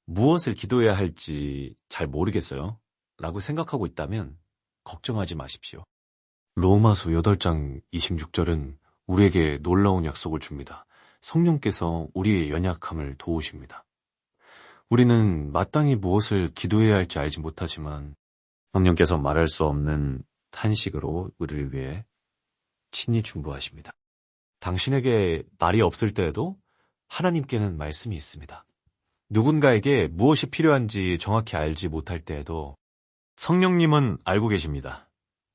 무엇을 기도해야 할지 잘 모르겠어요 라고 생각하고 있다면 걱정하지 마십시오. 로마서 8장 26절은 우리에게 놀라운 약속을 줍니다. 성령께서 우리의 연약함을 도우십니다. 우리는 마땅히 무엇을 기도해야 할지 알지 못하지만 성령께서 말할 수 없는 탄식으로 우리를 위해 친히 중보하십니다. 당신에게 말이 없을 때에도 하나님께는 말씀이 있습니다. 누군가에게 무엇이 필요한지 정확히 알지 못할 때에도 성령님은 알고 계십니다.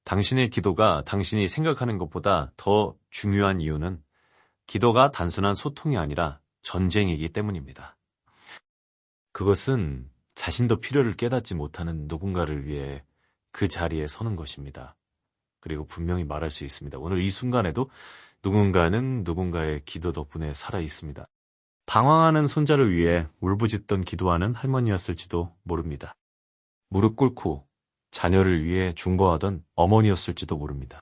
당신의 기도가 당신이 생각하는 것보다 더 중요한 이유는 기도가 단순한 소통이 아니라 전쟁이기 때문입니다. 그것은 자신도 필요를 깨닫지 못하는 누군가를 위해 그 자리에 서는 것입니다. 그리고 분명히 말할 수 있습니다. 오늘 이 순간에도 누군가는 누군가의 기도 덕분에 살아 있습니다. 방황하는 손자를 위해 울부짖던 기도하는 할머니였을지도 모릅니다. 무릎 꿇고 자녀를 위해 중보하던 어머니였을지도 모릅니다.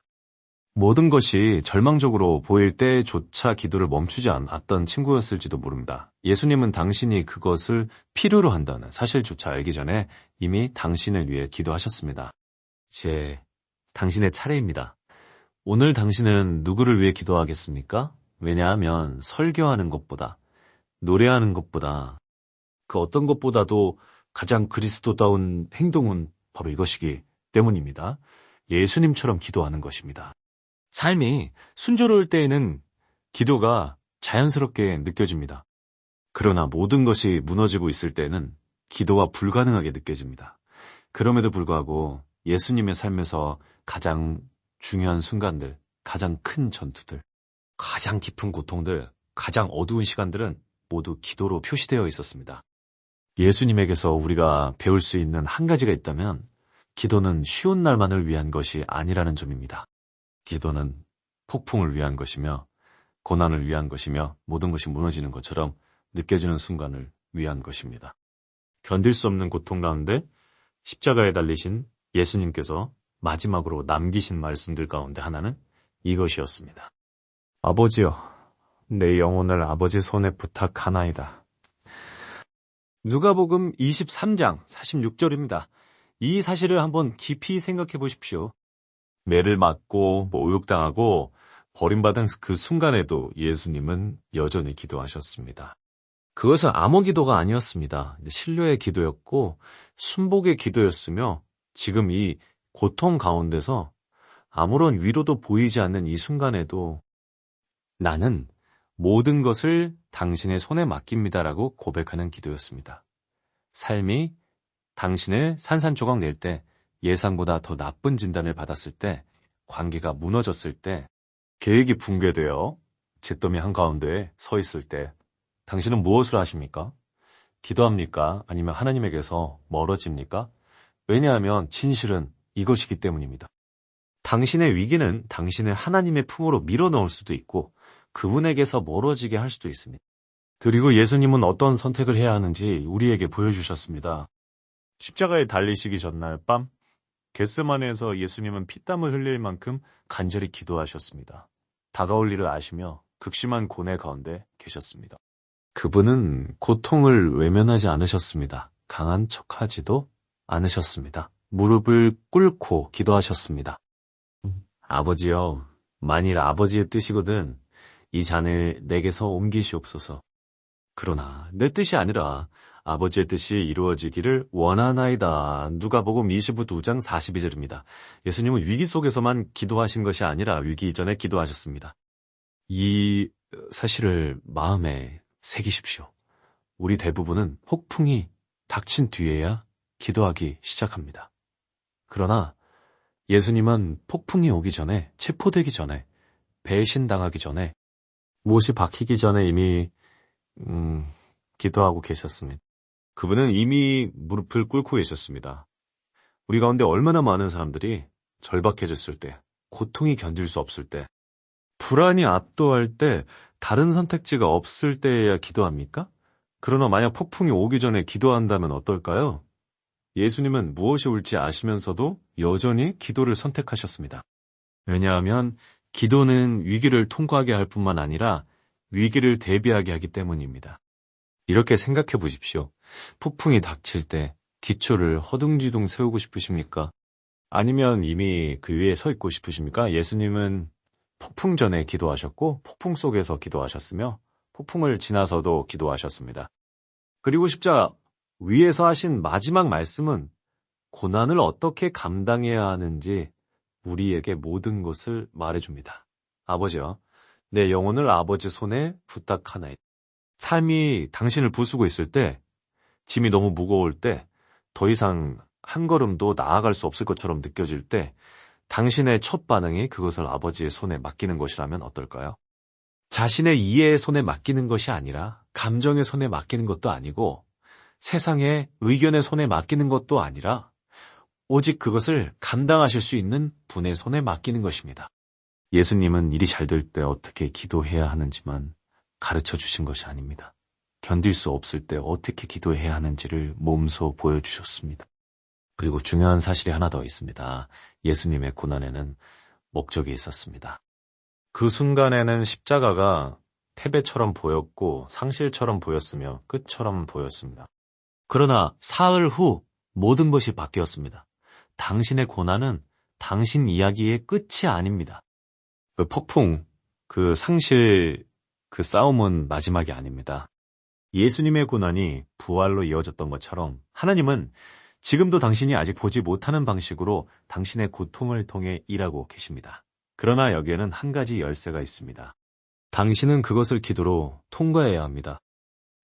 모든 것이 절망적으로 보일 때조차 기도를 멈추지 않았던 친구였을지도 모릅니다. 예수님은 당신이 그것을 필요로 한다는 사실조차 알기 전에 이미 당신을 위해 기도하셨습니다. 이제 당신의 차례입니다. 오늘 당신은 누구를 위해 기도하겠습니까? 왜냐하면 설교하는 것보다, 노래하는 것보다, 그 어떤 것보다도 가장 그리스도다운 행동은 바로 이것이기 때문입니다. 예수님처럼 기도하는 것입니다. 삶이 순조로울 때에는 기도가 자연스럽게 느껴집니다. 그러나 모든 것이 무너지고 있을 때는 기도가 불가능하게 느껴집니다. 그럼에도 불구하고 예수님의 삶에서 가장 중요한 순간들, 가장 큰 전투들, 가장 깊은 고통들, 가장 어두운 시간들은 모두 기도로 표시되어 있었습니다. 예수님에게서 우리가 배울 수 있는 한 가지가 있다면 기도는 쉬운 날만을 위한 것이 아니라는 점입니다. 기도는 폭풍을 위한 것이며 고난을 위한 것이며 모든 것이 무너지는 것처럼 느껴지는 순간을 위한 것입니다. 견딜 수 없는 고통 가운데 십자가에 달리신 예수님께서 마지막으로 남기신 말씀들 가운데 하나는 이것이었습니다. 아버지여, 내 영혼을 아버지 손에 부탁하나이다. 누가복음 23장 46절입니다. 이 사실을 한번 깊이 생각해 보십시오. 매를 맞고 모욕당하고 버림받은 그 순간에도 예수님은 여전히 기도하셨습니다. 그것은 암호 기도가 아니었습니다. 신뢰의 기도였고 순복의 기도였으며 지금 이 고통 가운데서 아무런 위로도 보이지 않는 이 순간에도 나는 모든 것을 당신의 손에 맡깁니다라고 고백하는 기도였습니다. 삶이 당신을 산산조각 낼 때, 예상보다 더 나쁜 진단을 받았을 때, 관계가 무너졌을 때, 계획이 붕괴되어 잿더미 한가운데에 서 있을 때 당신은 무엇을 하십니까? 기도합니까? 아니면 하나님에게서 멀어집니까? 왜냐하면 진실은 이것이기 때문입니다. 당신의 위기는 당신을 하나님의 품으로 밀어넣을 수도 있고 그분에게서 멀어지게 할 수도 있습니다. 그리고 예수님은 어떤 선택을 해야 하는지 우리에게 보여주셨습니다. 십자가에 달리시기 전날 밤 겟세마네에서 예수님은 피땀을 흘릴 만큼 간절히 기도하셨습니다. 다가올 일을 아시며 극심한 고뇌 가운데 계셨습니다. 그분은 고통을 외면하지 않으셨습니다. 강한 척하지도 않으셨습니다. 무릎을 꿇고 기도하셨습니다. 아버지여, 만일 아버지의 뜻이거든 이 잔을 내게서 옮기시옵소서. 그러나 내 뜻이 아니라 아버지의 뜻이 이루어지기를 원하나이다. 누가복음 22장 42절입니다. 예수님은 위기 속에서만 기도하신 것이 아니라 위기 이전에 기도하셨습니다. 이 사실을 마음에 새기십시오. 우리 대부분은 폭풍이 닥친 뒤에야 기도하기 시작합니다. 그러나 예수님은 폭풍이 오기 전에, 체포되기 전에, 배신당하기 전에, 못이 박히기 전에 이미 기도하고 계셨습니다. 그분은 이미 무릎을 꿇고 계셨습니다. 우리 가운데 얼마나 많은 사람들이 절박해졌을 때, 고통이 견딜 수 없을 때, 불안이 압도할 때, 다른 선택지가 없을 때에야 기도합니까? 그러나 만약 폭풍이 오기 전에 기도한다면 어떨까요? 예수님은 무엇이 옳지 아시면서도 여전히 기도를 선택하셨습니다. 왜냐하면 기도는 위기를 통과하게 할 뿐만 아니라 위기를 대비하게 하기 때문입니다. 이렇게 생각해 보십시오. 폭풍이 닥칠 때 기초를 허둥지둥 세우고 싶으십니까? 아니면 이미 그 위에 서 있고 싶으십니까? 예수님은 폭풍 전에 기도하셨고 폭풍 속에서 기도하셨으며 폭풍을 지나서도 기도하셨습니다. 그리고 십자가 위에서 하신 마지막 말씀은 고난을 어떻게 감당해야 하는지 우리에게 모든 것을 말해줍니다. 아버지여, 내 영혼을 아버지 손에 부탁하나이다. 삶이 당신을 부수고 있을 때, 짐이 너무 무거울 때, 더 이상 한 걸음도 나아갈 수 없을 것처럼 느껴질 때, 당신의 첫 반응이 그것을 아버지의 손에 맡기는 것이라면 어떨까요? 자신의 이해의 손에 맡기는 것이 아니라 감정의 손에 맡기는 것도 아니고 세상의 의견의 손에 맡기는 것도 아니라 오직 그것을 감당하실 수 있는 분의 손에 맡기는 것입니다. 예수님은 일이 잘 될 때 어떻게 기도해야 하는지만 가르쳐 주신 것이 아닙니다. 견딜 수 없을 때 어떻게 기도해야 하는지를 몸소 보여주셨습니다. 그리고 중요한 사실이 하나 더 있습니다. 예수님의 고난에는 목적이 있었습니다. 그 순간에는 십자가가 패배처럼 보였고 상실처럼 보였으며 끝처럼 보였습니다. 그러나 사흘 후 모든 것이 바뀌었습니다. 당신의 고난은 당신 이야기의 끝이 아닙니다. 그 폭풍, 그 상실, 그 싸움은 마지막이 아닙니다. 예수님의 고난이 부활로 이어졌던 것처럼 하나님은 지금도 당신이 아직 보지 못하는 방식으로 당신의 고통을 통해 일하고 계십니다. 그러나 여기에는 한 가지 열쇠가 있습니다. 당신은 그것을 기도로 통과해야 합니다.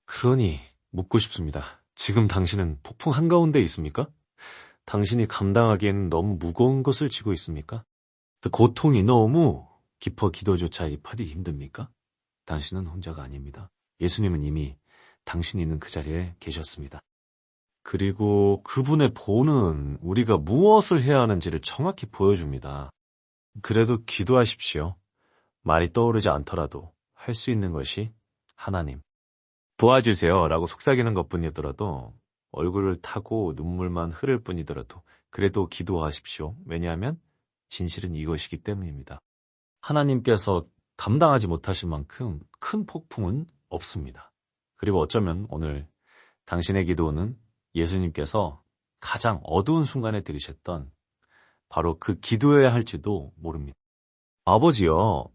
그러니 묻고 싶습니다. 지금 당신은 폭풍 한가운데 있습니까? 당신이 감당하기에는 너무 무거운 것을 지고 있습니까? 그 고통이 너무 깊어 기도조차 입하기 힘듭니까? 당신은 혼자가 아닙니다. 예수님은 이미 당신이 있는 그 자리에 계셨습니다. 그리고 그분의 보는 우리가 무엇을 해야 하는지를 정확히 보여줍니다. 그래도 기도하십시오. 말이 떠오르지 않더라도 할 수 있는 것이 하나님, 도와주세요 라고 속삭이는 것뿐이더라도 얼굴을 타고 눈물만 흐를 뿐이더라도 그래도 기도하십시오. 왜냐하면 진실은 이것이기 때문입니다. 하나님께서 감당하지 못하실 만큼 큰 폭풍은 없습니다. 그리고 어쩌면 오늘 당신의 기도는 예수님께서 가장 어두운 순간에 들으셨던 바로 그 기도여야 할지도 모릅니다. 아버지여,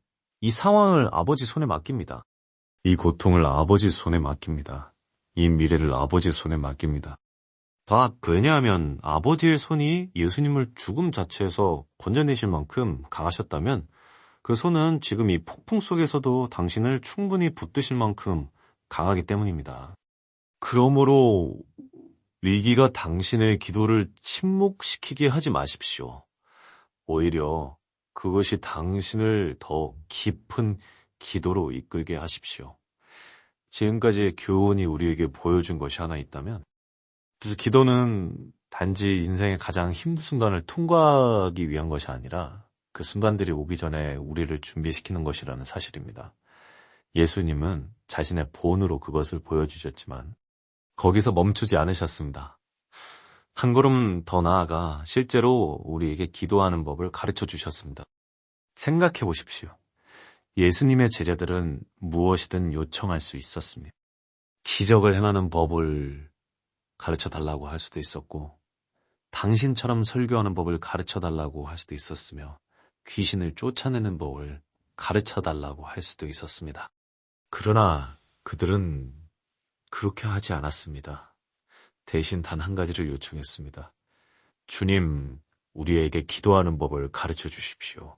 이 상황을 아버지 손에 맡깁니다. 이 고통을 아버지 손에 맡깁니다. 이 미래를 아버지 손에 맡깁니다. 왜냐하면 아버지의 손이 예수님을 죽음 자체에서 건져내실 만큼 강하셨다면 그 손은 지금 이 폭풍 속에서도 당신을 충분히 붙드실 만큼 강하기 때문입니다. 그러므로 위기가 당신의 기도를 침묵시키게 하지 마십시오. 오히려 그것이 당신을 더 깊은 기도로 이끌게 하십시오. 지금까지 교훈이 우리에게 보여준 것이 하나 있다면, 그래서 기도는 단지 인생의 가장 힘든 순간을 통과하기 위한 것이 아니라 그 순간들이 오기 전에 우리를 준비시키는 것이라는 사실입니다. 예수님은 자신의 본으로 그것을 보여주셨지만 거기서 멈추지 않으셨습니다. 한 걸음 더 나아가 실제로 우리에게 기도하는 법을 가르쳐 주셨습니다. 생각해 보십시오. 예수님의 제자들은 무엇이든 요청할 수 있었습니다. 기적을 행하는 법을 가르쳐 달라고 할 수도 있었고, 당신처럼 설교하는 법을 가르쳐 달라고 할 수도 있었으며, 귀신을 쫓아내는 법을 가르쳐 달라고 할 수도 있었습니다. 그러나 그들은 그렇게 하지 않았습니다. 대신 단 한 가지를 요청했습니다. 주님, 우리에게 기도하는 법을 가르쳐 주십시오.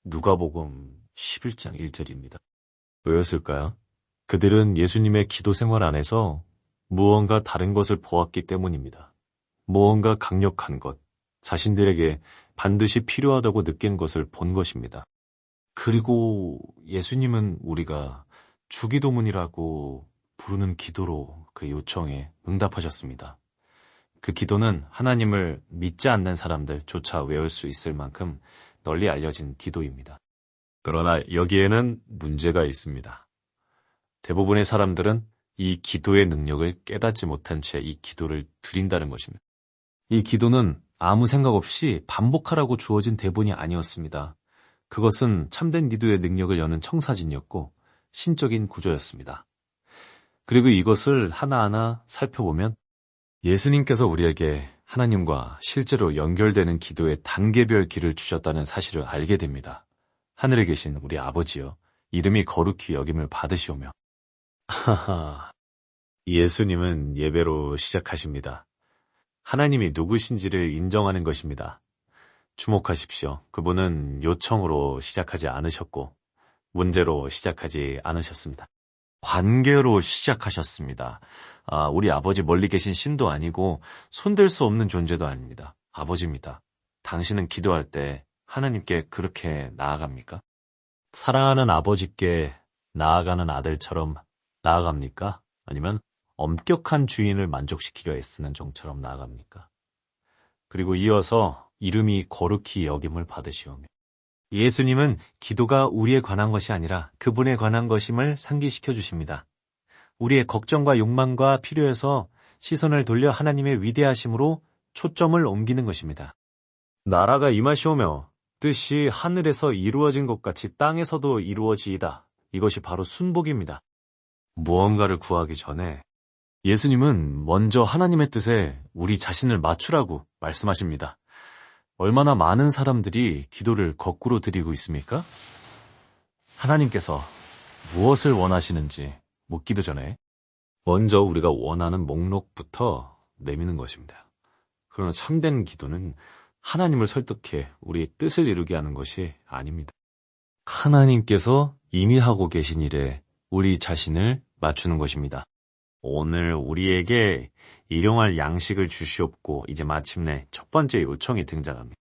누가복음 11장 1절입니다. 왜였을까요? 그들은 예수님의 기도 생활 안에서 무언가 다른 것을 보았기 때문입니다. 무언가 강력한 것, 자신들에게 반드시 필요하다고 느낀 것을 본 것입니다. 그리고 예수님은 우리가 주기도문이라고 부르는 기도로 그 요청에 응답하셨습니다. 그 기도는 하나님을 믿지 않는 사람들조차 외울 수 있을 만큼 널리 알려진 기도입니다. 그러나 여기에는 문제가 있습니다. 대부분의 사람들은 이 기도의 능력을 깨닫지 못한 채 이 기도를 드린다는 것입니다. 이 기도는 아무 생각 없이 반복하라고 주어진 대본이 아니었습니다. 그것은 참된 기도의 능력을 여는 청사진이었고 신적인 구조였습니다. 그리고 이것을 하나하나 살펴보면 예수님께서 우리에게 하나님과 실제로 연결되는 기도의 단계별 길을 주셨다는 사실을 알게 됩니다. 하늘에 계신 우리 아버지여, 이름이 거룩히 여김을 받으시오며. 하하, 예수님은 예배로 시작하십니다. 하나님이 누구신지를 인정하는 것입니다. 주목하십시오. 그분은 요청으로 시작하지 않으셨고 문제로 시작하지 않으셨습니다. 관계로 시작하셨습니다. 우리 아버지 멀리 계신 신도 아니고 손댈 수 없는 존재도 아닙니다. 아버지입니다. 당신은 기도할 때 하나님께 그렇게 나아갑니까? 사랑하는 아버지께 나아가는 아들처럼 나아갑니까? 아니면 엄격한 주인을 만족시키려 애쓰는 종처럼 나아갑니까? 그리고 이어서 이름이 거룩히 여김을 받으시오며. 예수님은 기도가 우리에 관한 것이 아니라 그분에 관한 것임을 상기시켜 주십니다. 우리의 걱정과 욕망과 필요에서 시선을 돌려 하나님의 위대하심으로 초점을 옮기는 것입니다. 나라가 임하시오며 뜻이 하늘에서 이루어진 것 같이 땅에서도 이루어지이다. 이것이 바로 순복입니다. 무언가를 구하기 전에 예수님은 먼저 하나님의 뜻에 우리 자신을 맞추라고 말씀하십니다. 얼마나 많은 사람들이 기도를 거꾸로 드리고 있습니까? 하나님께서 무엇을 원하시는지 묻기도 전에 먼저 우리가 원하는 목록부터 내미는 것입니다. 그러나 참된 기도는 하나님을 설득해 우리의 뜻을 이루게 하는 것이 아닙니다. 하나님께서 이미 하고 계신 일에 우리 자신을 맞추는 것입니다. 오늘 우리에게 일용할 양식을 주시옵고 이제 마침내 첫 번째 요청이 등장합니다.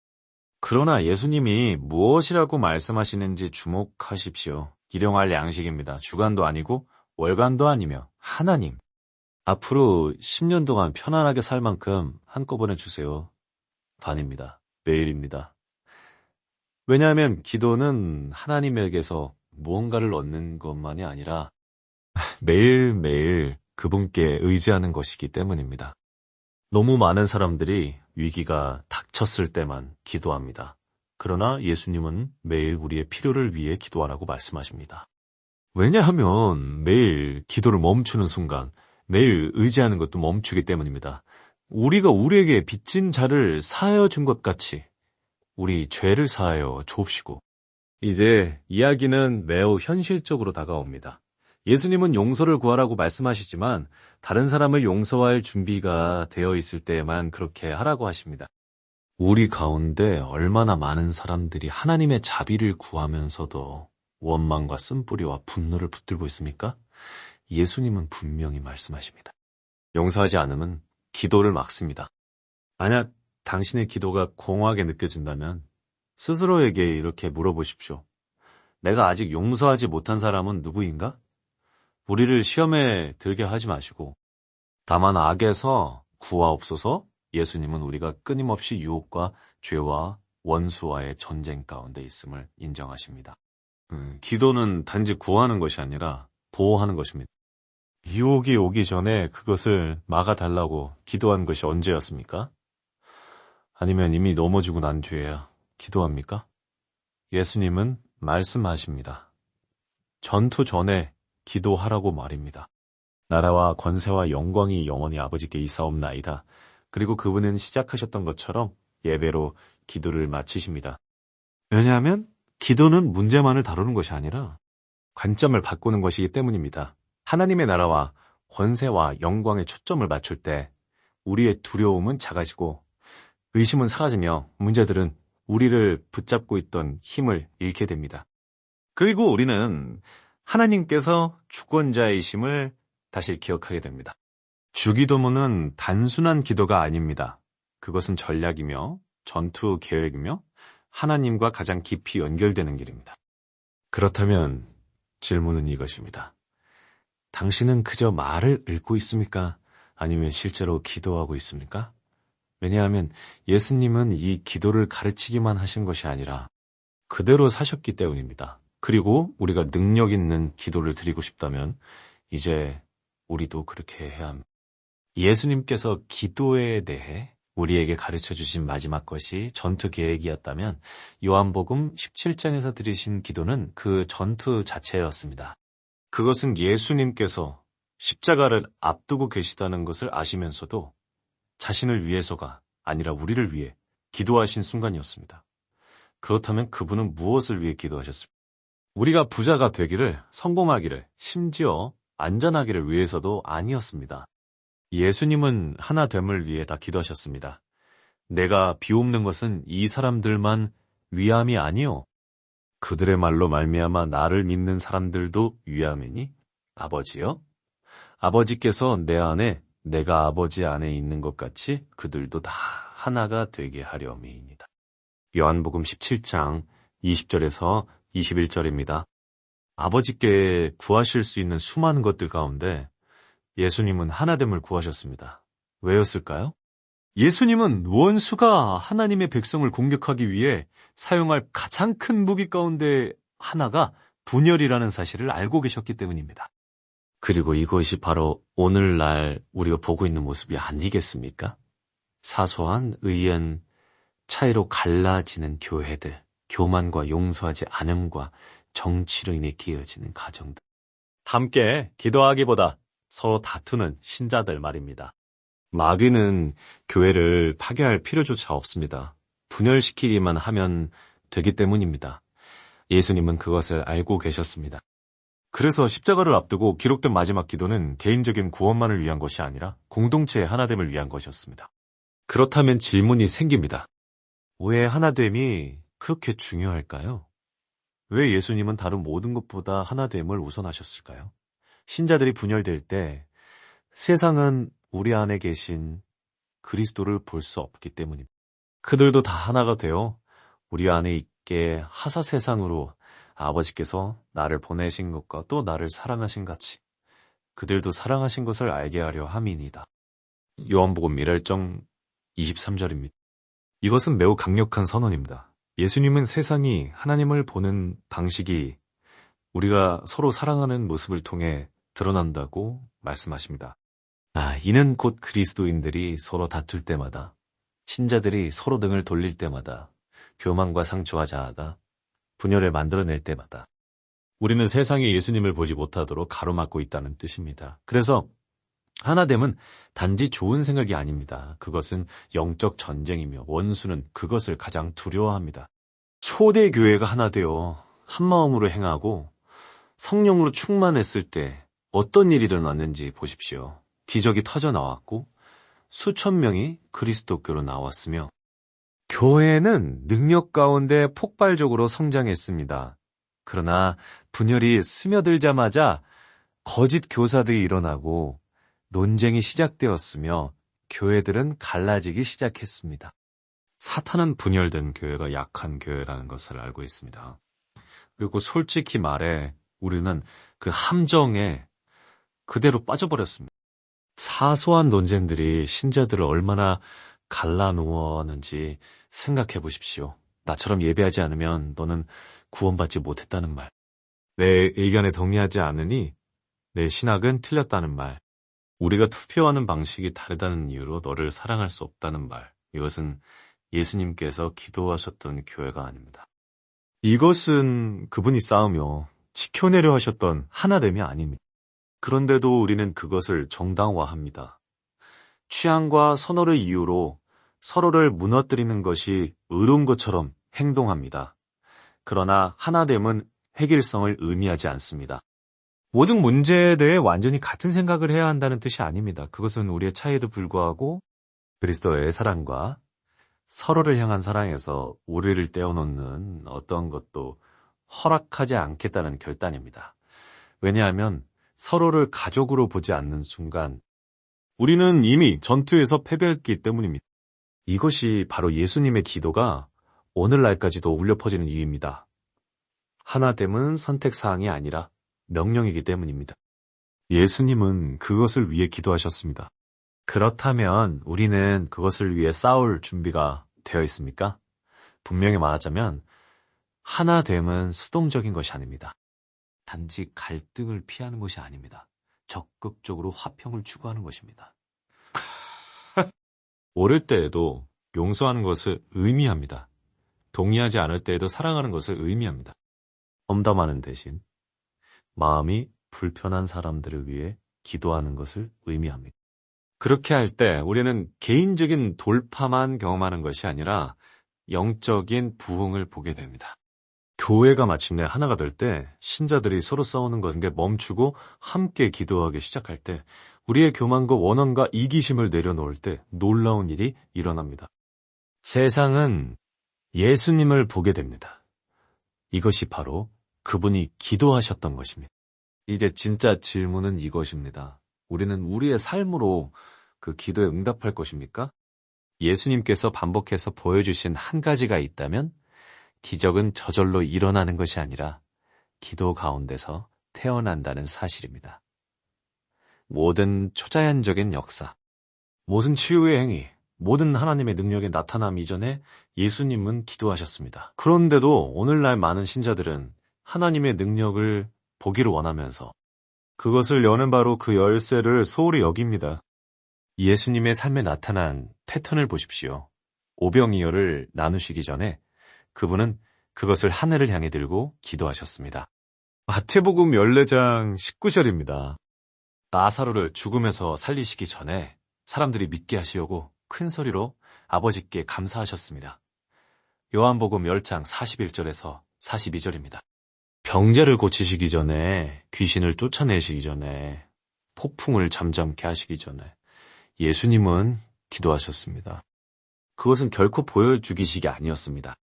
그러나 예수님이 무엇이라고 말씀하시는지 주목하십시오. 일용할 양식입니다. 주간도 아니고 월간도 아니며 하나님. 앞으로 10년 동안 편안하게 살 만큼 한꺼번에 주세요. 반입니다. 매일입니다. 왜냐하면 기도는 하나님에게서 무언가를 얻는 것만이 아니라 매일매일 그분께 의지하는 것이기 때문입니다. 너무 많은 사람들이 위기가 닥쳤을 때만 기도합니다. 그러나 예수님은 매일 우리의 필요를 위해 기도하라고 말씀하십니다. 왜냐하면 매일 기도를 멈추는 순간 매일 의지하는 것도 멈추기 때문입니다. 우리가 우리에게 빚진 자를 사하여 준 것 같이 우리 죄를 사하여 줍시고. 이제 이야기는 매우 현실적으로 다가옵니다. 예수님은 용서를 구하라고 말씀하시지만 다른 사람을 용서할 준비가 되어 있을 때에만 그렇게 하라고 하십니다. 우리 가운데 얼마나 많은 사람들이 하나님의 자비를 구하면서도 원망과 쓴뿌리와 분노를 붙들고 있습니까? 예수님은 분명히 말씀하십니다. 용서하지 않으면 기도를 막습니다. 만약 당신의 기도가 공허하게 느껴진다면 스스로에게 이렇게 물어보십시오. 내가 아직 용서하지 못한 사람은 누구인가? 우리를 시험에 들게 하지 마시고 다만 악에서 구하옵소서. 예수님은 우리가 끊임없이 유혹과 죄와 원수와의 전쟁 가운데 있음을 인정하십니다. 기도는 단지 구하는 것이 아니라 보호하는 것입니다. 유혹이 오기 전에 그것을 막아달라고 기도한 것이 언제였습니까? 아니면 이미 넘어지고 난 뒤에야 기도합니까? 예수님은 말씀하십니다. 전투 전에 기도하라고 말입니다. 나라와 권세와 영광이 영원히 아버지께 있사옵나이다. 그리고 그분은 시작하셨던 것처럼 예배로 기도를 마치십니다. 왜냐하면 기도는 문제만을 다루는 것이 아니라 관점을 바꾸는 것이기 때문입니다. 하나님의 나라와 권세와 영광에 초점을 맞출 때 우리의 두려움은 작아지고 의심은 사라지며 문제들은 우리를 붙잡고 있던 힘을 잃게 됩니다. 그리고 우리는 하나님께서 주권자이심을 다시 기억하게 됩니다. 주기도문은 단순한 기도가 아닙니다. 그것은 전략이며 전투 계획이며 하나님과 가장 깊이 연결되는 길입니다. 그렇다면 질문은 이것입니다. 당신은 그저 말을 읽고 있습니까? 아니면 실제로 기도하고 있습니까? 왜냐하면 예수님은 이 기도를 가르치기만 하신 것이 아니라 그대로 사셨기 때문입니다. 그리고 우리가 능력 있는 기도를 드리고 싶다면 이제 우리도 그렇게 해야 합니다. 예수님께서 기도에 대해 우리에게 가르쳐 주신 마지막 것이 전투 계획이었다면 요한복음 17장에서 드리신 기도는 그 전투 자체였습니다. 그것은 예수님께서 십자가를 앞두고 계시다는 것을 아시면서도 자신을 위해서가 아니라 우리를 위해 기도하신 순간이었습니다. 그렇다면 그분은 무엇을 위해 기도하셨습니까? 우리가 부자가 되기를, 성공하기를, 심지어 안전하기를 위해서도 아니었습니다. 예수님은 하나됨을 위해 다 기도하셨습니다. 내가 비옵는 것은 이 사람들만 위함이 아니요. 그들의 말로 말미암아 나를 믿는 사람들도 위함이니 아버지여. 아버지께서 내 안에 내가 아버지 안에 있는 것 같이 그들도 다 하나가 되게 하려미이니라. 요한복음 17장 20절에서 21절입니다. 아버지께 구하실 수 있는 수많은 것들 가운데 예수님은 하나됨을 구하셨습니다. 왜였을까요? 예수님은 원수가 하나님의 백성을 공격하기 위해 사용할 가장 큰 무기 가운데 하나가 분열이라는 사실을 알고 계셨기 때문입니다. 그리고 이것이 바로 오늘날 우리가 보고 있는 모습이 아니겠습니까? 사소한 의견 차이로 갈라지는 교회들, 교만과 용서하지 않음과 정치로 인해 끼어지는 가정들. 함께 기도하기보다 서로 다투는 신자들 말입니다. 마귀는 교회를 파괴할 필요조차 없습니다. 분열시키기만 하면 되기 때문입니다. 예수님은 그것을 알고 계셨습니다. 그래서 십자가를 앞두고 기록된 마지막 기도는 개인적인 구원만을 위한 것이 아니라 공동체의 하나됨을 위한 것이었습니다. 그렇다면 질문이 생깁니다. 왜 하나됨이 그렇게 중요할까요? 왜 예수님은 다른 모든 것보다 하나됨을 우선하셨을까요? 신자들이 분열될 때 세상은 우리 안에 계신 그리스도를 볼 수 없기 때문입니다. 그들도 다 하나가 되어 우리 안에 있게 하사 세상으로 아버지께서 나를 보내신 것과 또 나를 사랑하신 같이 그들도 사랑하신 것을 알게 하려 함이니이다. 요한복음 1장 23절입니다. 이것은 매우 강력한 선언입니다. 예수님은 세상이 하나님을 보는 방식이 우리가 서로 사랑하는 모습을 통해 드러난다고 말씀하십니다. 이는 곧 그리스도인들이 서로 다툴 때마다, 신자들이 서로 등을 돌릴 때마다, 교만과 상처와 자아가 분열을 만들어낼 때마다 우리는 세상에 예수님을 보지 못하도록 가로막고 있다는 뜻입니다. 그래서 하나됨은 단지 좋은 생각이 아닙니다. 그것은 영적 전쟁이며 원수는 그것을 가장 두려워합니다. 초대 교회가 하나 되어 한마음으로 행하고 성령으로 충만했을 때 어떤 일이 일어났는지 보십시오. 기적이 터져 나왔고 수천 명이 그리스도교로 나왔으며 교회는 능력 가운데 폭발적으로 성장했습니다. 그러나 분열이 스며들자마자 거짓 교사들이 일어나고 논쟁이 시작되었으며 교회들은 갈라지기 시작했습니다. 사탄은 분열된 교회가 약한 교회라는 것을 알고 있습니다. 그리고 솔직히 말해 우리는 그 함정에 그대로 빠져버렸습니다. 사소한 논쟁들이 신자들을 얼마나 갈라놓았는지 생각해 보십시오. 나처럼 예배하지 않으면 너는 구원받지 못했다는 말. 내 의견에 동의하지 않으니 내 신학은 틀렸다는 말. 우리가 투표하는 방식이 다르다는 이유로 너를 사랑할 수 없다는 말. 이것은 예수님께서 기도하셨던 교회가 아닙니다. 이것은 그분이 쌓으며 지켜내려 하셨던 하나됨이 아닙니다. 그런데도 우리는 그것을 정당화합니다. 취향과 선호를 이유로 서로를 무너뜨리는 것이 의로운 것처럼 행동합니다. 그러나 하나됨은 획일성을 의미하지 않습니다. 모든 문제에 대해 완전히 같은 생각을 해야 한다는 뜻이 아닙니다. 그것은 우리의 차이에도 불구하고 그리스도의 사랑과 서로를 향한 사랑에서 우리를 떼어놓는 어떠한 것도 허락하지 않겠다는 결단입니다. 왜냐하면 서로를 가족으로 보지 않는 순간 우리는 이미 전투에서 패배했기 때문입니다. 이것이 바로 예수님의 기도가 오늘날까지도 울려 퍼지는 이유입니다. 하나됨은 선택사항이 아니라 명령이기 때문입니다. 예수님은 그것을 위해 기도하셨습니다. 그렇다면 우리는 그것을 위해 싸울 준비가 되어 있습니까? 분명히 말하자면 하나됨은 수동적인 것이 아닙니다. 단지 갈등을 피하는 것이 아닙니다. 적극적으로 화평을 추구하는 것입니다. 옳을 때에도 용서하는 것을 의미합니다. 동의하지 않을 때에도 사랑하는 것을 의미합니다. 험담하는 대신 마음이 불편한 사람들을 위해 기도하는 것을 의미합니다. 그렇게 할 때 우리는 개인적인 돌파만 경험하는 것이 아니라 영적인 부흥을 보게 됩니다. 교회가 마침내 하나가 될 때 신자들이 서로 싸우는 것은 멈추고 함께 기도하기 시작할 때 우리의 교만과 원한과 이기심을 내려놓을 때 놀라운 일이 일어납니다. 세상은 예수님을 보게 됩니다. 이것이 바로 그분이 기도하셨던 것입니다. 이제 진짜 질문은 이것입니다. 우리는 우리의 삶으로 그 기도에 응답할 것입니까? 예수님께서 반복해서 보여주신 한 가지가 있다면 기적은 저절로 일어나는 것이 아니라 기도 가운데서 태어난다는 사실입니다. 모든 초자연적인 역사, 모든 치유의 행위, 모든 하나님의 능력의 나타남 이전에 예수님은 기도하셨습니다. 그런데도 오늘날 많은 신자들은 하나님의 능력을 보기를 원하면서 그것을 여는 바로 그 열쇠를 소홀히 여깁니다. 예수님의 삶에 나타난 패턴을 보십시오. 오병이어를 나누시기 전에 그분은 그것을 하늘을 향해 들고 기도하셨습니다. 마태복음 14장 19절입니다. 나사로를 죽음에서 살리시기 전에 사람들이 믿게 하시려고 큰 소리로 아버지께 감사하셨습니다. 요한복음 10장 41절에서 42절입니다. 병자를 고치시기 전에, 귀신을 쫓아내시기 전에, 폭풍을 잠잠케 하시기 전에 예수님은 기도하셨습니다. 그것은 결코 보여주기식이 아니었습니다.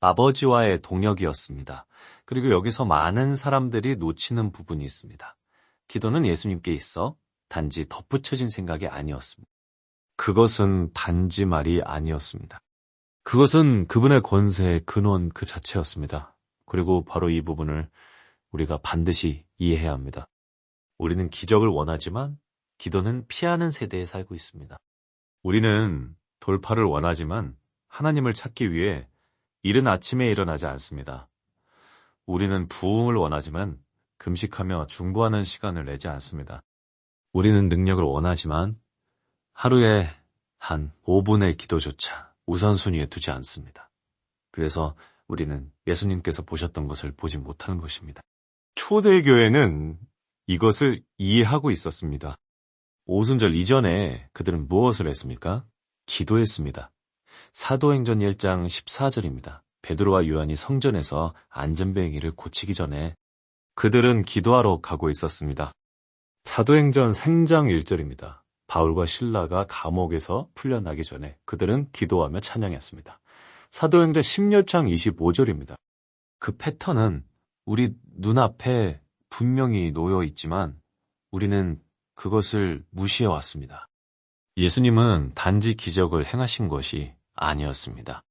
아버지와의 동역이었습니다. 그리고 여기서 많은 사람들이 놓치는 부분이 있습니다. 기도는 예수님께 있어 단지 덧붙여진 생각이 아니었습니다. 그것은 단지 말이 아니었습니다. 그것은 그분의 권세의 근원 그 자체였습니다. 그리고 바로 이 부분을 우리가 반드시 이해해야 합니다. 우리는 기적을 원하지만 기도는 피하는 세대에 살고 있습니다. 우리는 돌파를 원하지만 하나님을 찾기 위해 이른 아침에 일어나지 않습니다. 우리는 부흥을 원하지만 금식하며 중보하는 시간을 내지 않습니다. 우리는 능력을 원하지만 하루에 한 5분의 기도조차 우선순위에 두지 않습니다. 그래서 우리는 예수님께서 보셨던 것을 보지 못하는 것입니다. 초대교회는 이것을 이해하고 있었습니다. 오순절 이전에 그들은 무엇을 했습니까? 기도했습니다. 사도행전 1장 14절입니다. 베드로와 요한이 성전에서 안전뱅이를 고치기 전에 그들은 기도하러 가고 있었습니다. 사도행전 3장 1절입니다. 바울과 실라가 감옥에서 풀려나기 전에 그들은 기도하며 찬양했습니다. 사도행전 16장 25절입니다. 그 패턴은 우리 눈앞에 분명히 놓여 있지만 우리는 그것을 무시해왔습니다. 예수님은 단지 기적을 행하신 것이 아니었습니다.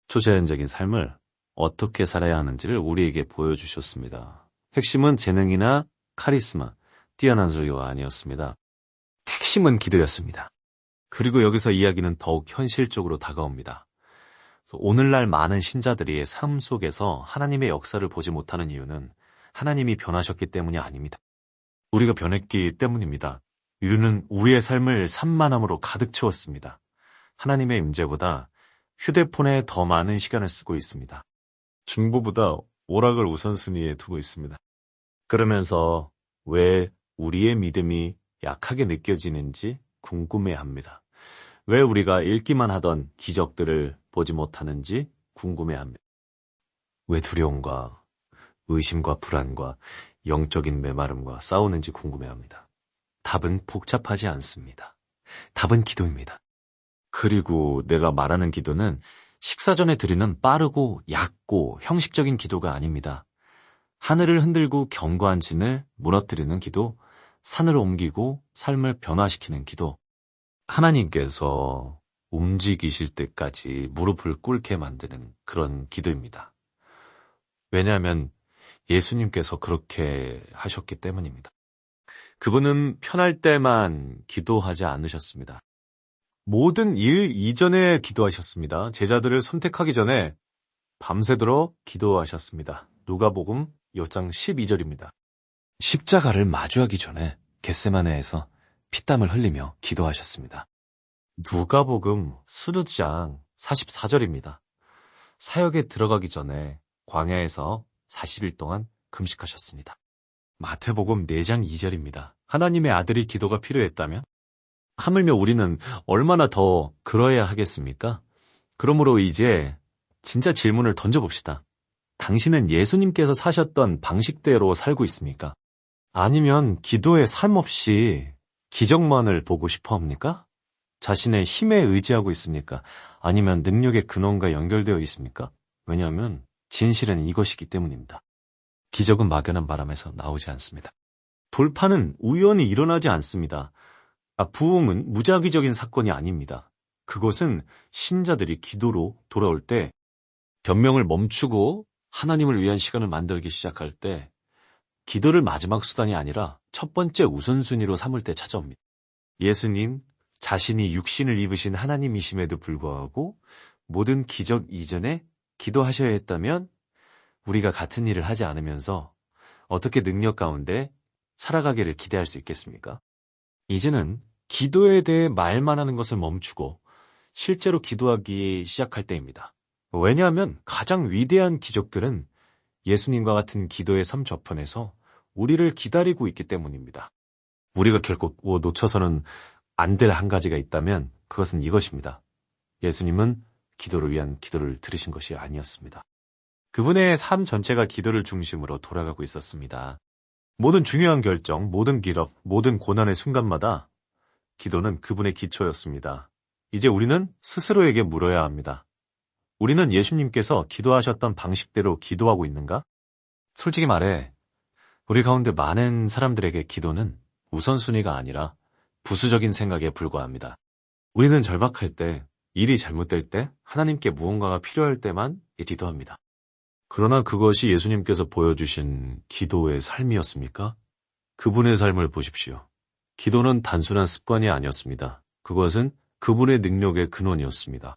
초자연적인 삶을 어떻게 살아야 하는지를 우리에게 보여주셨습니다. 핵심은 재능이나 카리스마, 뛰어난 소리가 아니었습니다. 핵심은 기도였습니다. 그리고 여기서 이야기는 더욱 현실적으로 다가옵니다. 오늘날 많은 신자들이 삶 속에서 하나님의 역사를 보지 못하는 이유는 하나님이 변하셨기 때문이 아닙니다. 우리가 변했기 때문입니다. 우리는 우리의 삶을 산만함으로 가득 채웠습니다. 하나님의 임재보다 휴대폰에 더 많은 시간을 쓰고 있습니다. 중보보다 오락을 우선순위에 두고 있습니다. 그러면서 왜 우리의 믿음이 약하게 느껴지는지 궁금해합니다. 왜 우리가 읽기만 하던 기적들을 보지 못하는지 궁금해합니다. 왜 두려움과 의심과 불안과 영적인 메마름과 싸우는지 궁금해합니다. 답은 복잡하지 않습니다. 답은 기도입니다. 그리고 내가 말하는 기도는 식사 전에 드리는 빠르고 얕고 형식적인 기도가 아닙니다. 하늘을 흔들고 견고한 진을 무너뜨리는 기도, 산을 옮기고 삶을 변화시키는 기도, 하나님께서 움직이실 때까지 무릎을 꿇게 만드는 그런 기도입니다. 왜냐하면 예수님께서 그렇게 하셨기 때문입니다. 그분은 편할 때만 기도하지 않으셨습니다. 모든 일 이전에 기도하셨습니다. 제자들을 선택하기 전에 밤새도록 기도하셨습니다. 누가복음 6장 12절입니다. 십자가를 마주하기 전에 겟세마네에서 피땀을 흘리며 기도하셨습니다. 누가복음 스르장 44절입니다. 사역에 들어가기 전에 광야에서 40일 동안 금식하셨습니다. 마태복음 4장 2절입니다. 하나님의 아들이 기도가 필요했다면? 하물며 우리는 얼마나 더 그러해야 하겠습니까? 그러므로 이제 진짜 질문을 던져봅시다. 당신은 예수님께서 사셨던 방식대로 살고 있습니까? 아니면 기도의 삶 없이 기적만을 보고 싶어 합니까? 자신의 힘에 의지하고 있습니까? 아니면 능력의 근원과 연결되어 있습니까? 왜냐하면 진실은 이것이기 때문입니다. 기적은 막연한 바람에서 나오지 않습니다. 돌파는 우연히 일어나지 않습니다. 부흥은 무작위적인 사건이 아닙니다. 그것은 신자들이 기도로 돌아올 때, 변명을 멈추고 하나님을 위한 시간을 만들기 시작할 때, 기도를 마지막 수단이 아니라 첫 번째 우선순위로 삼을 때 찾아옵니다. 예수님 자신이 육신을 입으신 하나님이심에도 불구하고 모든 기적 이전에 기도하셔야 했다면 우리가 같은 일을 하지 않으면서 어떻게 능력 가운데 살아가기를 기대할 수 있겠습니까? 이제는 기도에 대해 말만 하는 것을 멈추고 실제로 기도하기 시작할 때입니다. 왜냐하면 가장 위대한 기적들은 예수님과 같은 기도의 삶 저편에서 우리를 기다리고 있기 때문입니다. 우리가 결국 놓쳐서는 안 될 한 가지가 있다면 그것은 이것입니다. 예수님은 기도를 위한 기도를 들으신 것이 아니었습니다. 그분의 삶 전체가 기도를 중심으로 돌아가고 있었습니다. 모든 중요한 결정, 모든 기록, 모든 고난의 순간마다 기도는 그분의 기초였습니다. 이제 우리는 스스로에게 물어야 합니다. 우리는 예수님께서 기도하셨던 방식대로 기도하고 있는가? 솔직히 말해, 우리 가운데 많은 사람들에게 기도는 우선순위가 아니라 부수적인 생각에 불과합니다. 우리는 절박할 때, 일이 잘못될 때, 하나님께 무언가가 필요할 때만 기도합니다. 그러나 그것이 예수님께서 보여주신 기도의 삶이었습니까? 그분의 삶을 보십시오. 기도는 단순한 습관이 아니었습니다. 그것은 그분의 능력의 근원이었습니다.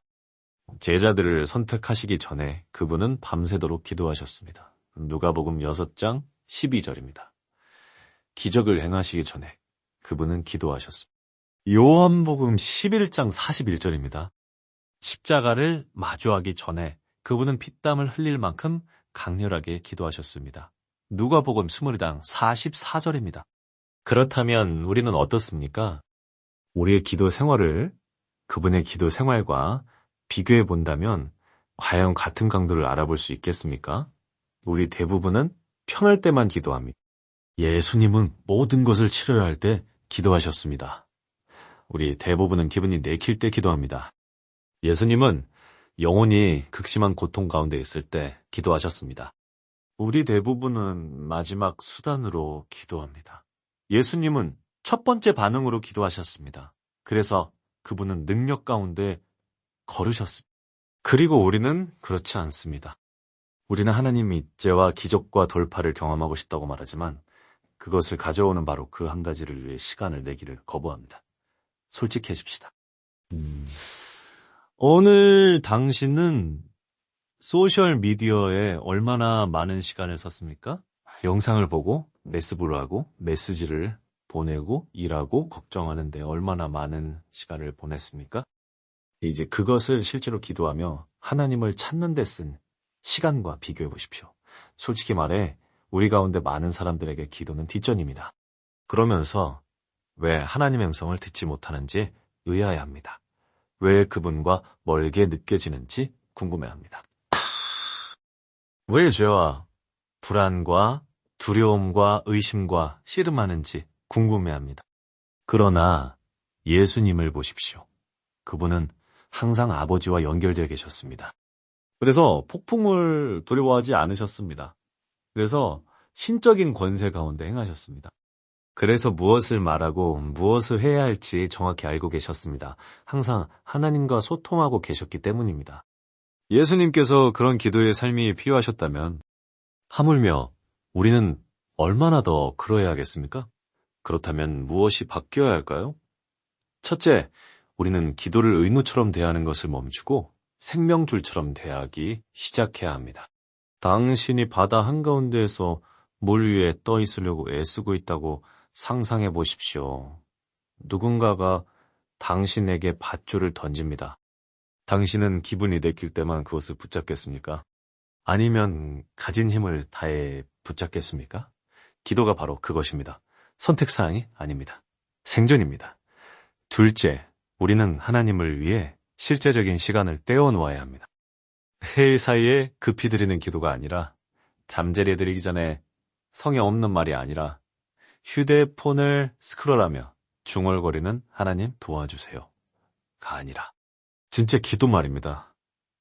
제자들을 선택하시기 전에 그분은 밤새도록 기도하셨습니다. 누가복음 6장 12절입니다. 기적을 행하시기 전에 그분은 기도하셨습니다. 요한복음 11장 41절입니다. 십자가를 마주하기 전에 그분은 피땀을 흘릴 만큼 강렬하게 기도하셨습니다. 누가복음 20장 44절입니다. 그렇다면 우리는 어떻습니까? 우리의 기도 생활을 그분의 기도 생활과 비교해 본다면 과연 같은 강도를 알아볼 수 있겠습니까? 우리 대부분은 편할 때만 기도합니다. 예수님은 모든 것을 치러야 할 때 기도하셨습니다. 우리 대부분은 기분이 내킬 때 기도합니다. 예수님은 영혼이 극심한 고통 가운데 있을 때 기도하셨습니다. 우리 대부분은 마지막 수단으로 기도합니다. 예수님은 첫 번째 반응으로 기도하셨습니다. 그래서 그분은 능력 가운데 걸으셨습니다. 그리고 우리는 그렇지 않습니다. 우리는 하나님의 입재와 기적과 돌파를 경험하고 싶다고 말하지만 그것을 가져오는 바로 그 한 가지를 위해 시간을 내기를 거부합니다. 솔직해집시다. 오늘 당신은 소셜미디어에 얼마나 많은 시간을 썼습니까? 영상을 보고 메스부를 하고 메시지를 보내고 일하고 걱정하는데 얼마나 많은 시간을 보냈습니까? 이제 그것을 실제로 기도하며 하나님을 찾는 데 쓴 시간과 비교해 보십시오. 솔직히 말해 우리 가운데 많은 사람들에게 기도는 뒷전입니다. 그러면서 왜 하나님의 음성을 듣지 못하는지 의아해합니다. 왜 그분과 멀게 느껴지는지 궁금해합니다. 왜 죄와 불안과 두려움과 의심과 씨름하는지 궁금해합니다. 그러나 예수님을 보십시오. 그분은 항상 아버지와 연결되어 계셨습니다. 그래서 폭풍을 두려워하지 않으셨습니다. 그래서 신적인 권세 가운데 행하셨습니다. 그래서 무엇을 말하고 무엇을 해야 할지 정확히 알고 계셨습니다. 항상 하나님과 소통하고 계셨기 때문입니다. 예수님께서 그런 기도의 삶이 필요하셨다면 하물며 우리는 얼마나 더 그러해야겠습니까? 그렇다면 무엇이 바뀌어야 할까요? 첫째, 우리는 기도를 의무처럼 대하는 것을 멈추고 생명줄처럼 대하기 시작해야 합니다. 당신이 바다 한가운데에서 물 위에 떠 있으려고 애쓰고 있다고 상상해 보십시오. 누군가가 당신에게 밧줄을 던집니다. 당신은 기분이 내킬 때만 그것을 붙잡겠습니까? 아니면 가진 힘을 다해 붙잡겠습니까? 기도가 바로 그것입니다. 선택사항이 아닙니다. 생존입니다. 둘째, 우리는 하나님을 위해 실제적인 시간을 떼어놓아야 합니다. 회의 사이에 급히 드리는 기도가 아니라, 잠자리에 들기 전에 성의 없는 말이 아니라, 휴대폰을 스크롤하며 중얼거리는 하나님 도와주세요가 아니라, 진짜 기도 말입니다.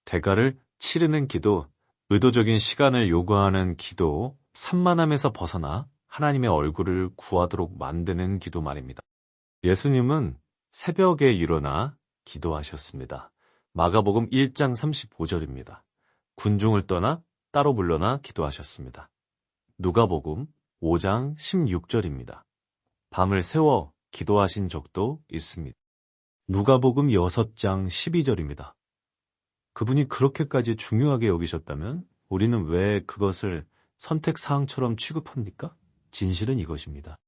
대가를 치르는 기도, 의도적인 시간을 요구하는 기도, 산만함에서 벗어나 하나님의 얼굴을 구하도록 만드는 기도 말입니다. 예수님은 새벽에 일어나 기도하셨습니다. 마가복음 1장 35절입니다. 군중을 떠나 따로 물러나 기도하셨습니다. 누가복음 5장 16절입니다. 밤을 새워 기도하신 적도 있습니다. 누가복음 6장 12절입니다. 그분이 그렇게까지 중요하게 여기셨다면 우리는 왜 그것을 선택사항처럼 취급합니까? 진실은 이것입니다.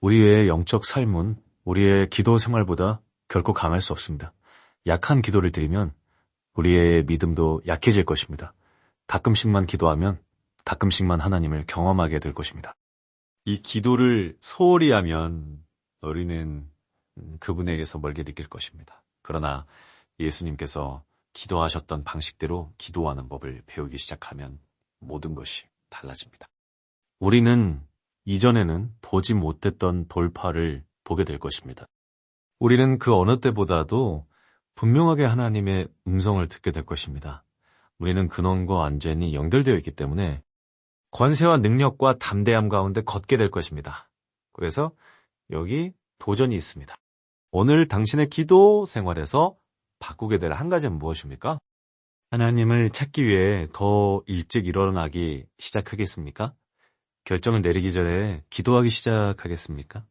우리의 영적 삶은 우리의 기도 생활보다 결코 강할 수 없습니다. 약한 기도를 드리면 우리의 믿음도 약해질 것입니다. 가끔씩만 기도하면 가끔씩만 하나님을 경험하게 될 것입니다. 이 기도를 소홀히 하면 우리는 그분에게서 멀게 느낄 것입니다. 그러나 예수님께서 기도하셨던 방식대로 기도하는 법을 배우기 시작하면 모든 것이 달라집니다. 우리는 이전에는 보지 못했던 돌파를 보게 될 것입니다. 우리는 그 어느 때보다도 분명하게 하나님의 음성을 듣게 될 것입니다. 우리는 근원과 완전히 연결되어 있기 때문에 권세와 능력과 담대함 가운데 걷게 될 것입니다. 그래서 여기 도전이 있습니다. 오늘 당신의 기도 생활에서 바꾸게 될 한 가지는 무엇입니까? 하나님을 찾기 위해 더 일찍 일어나기 시작하겠습니까? 결정을 내리기 전에 기도하기 시작하겠습니까?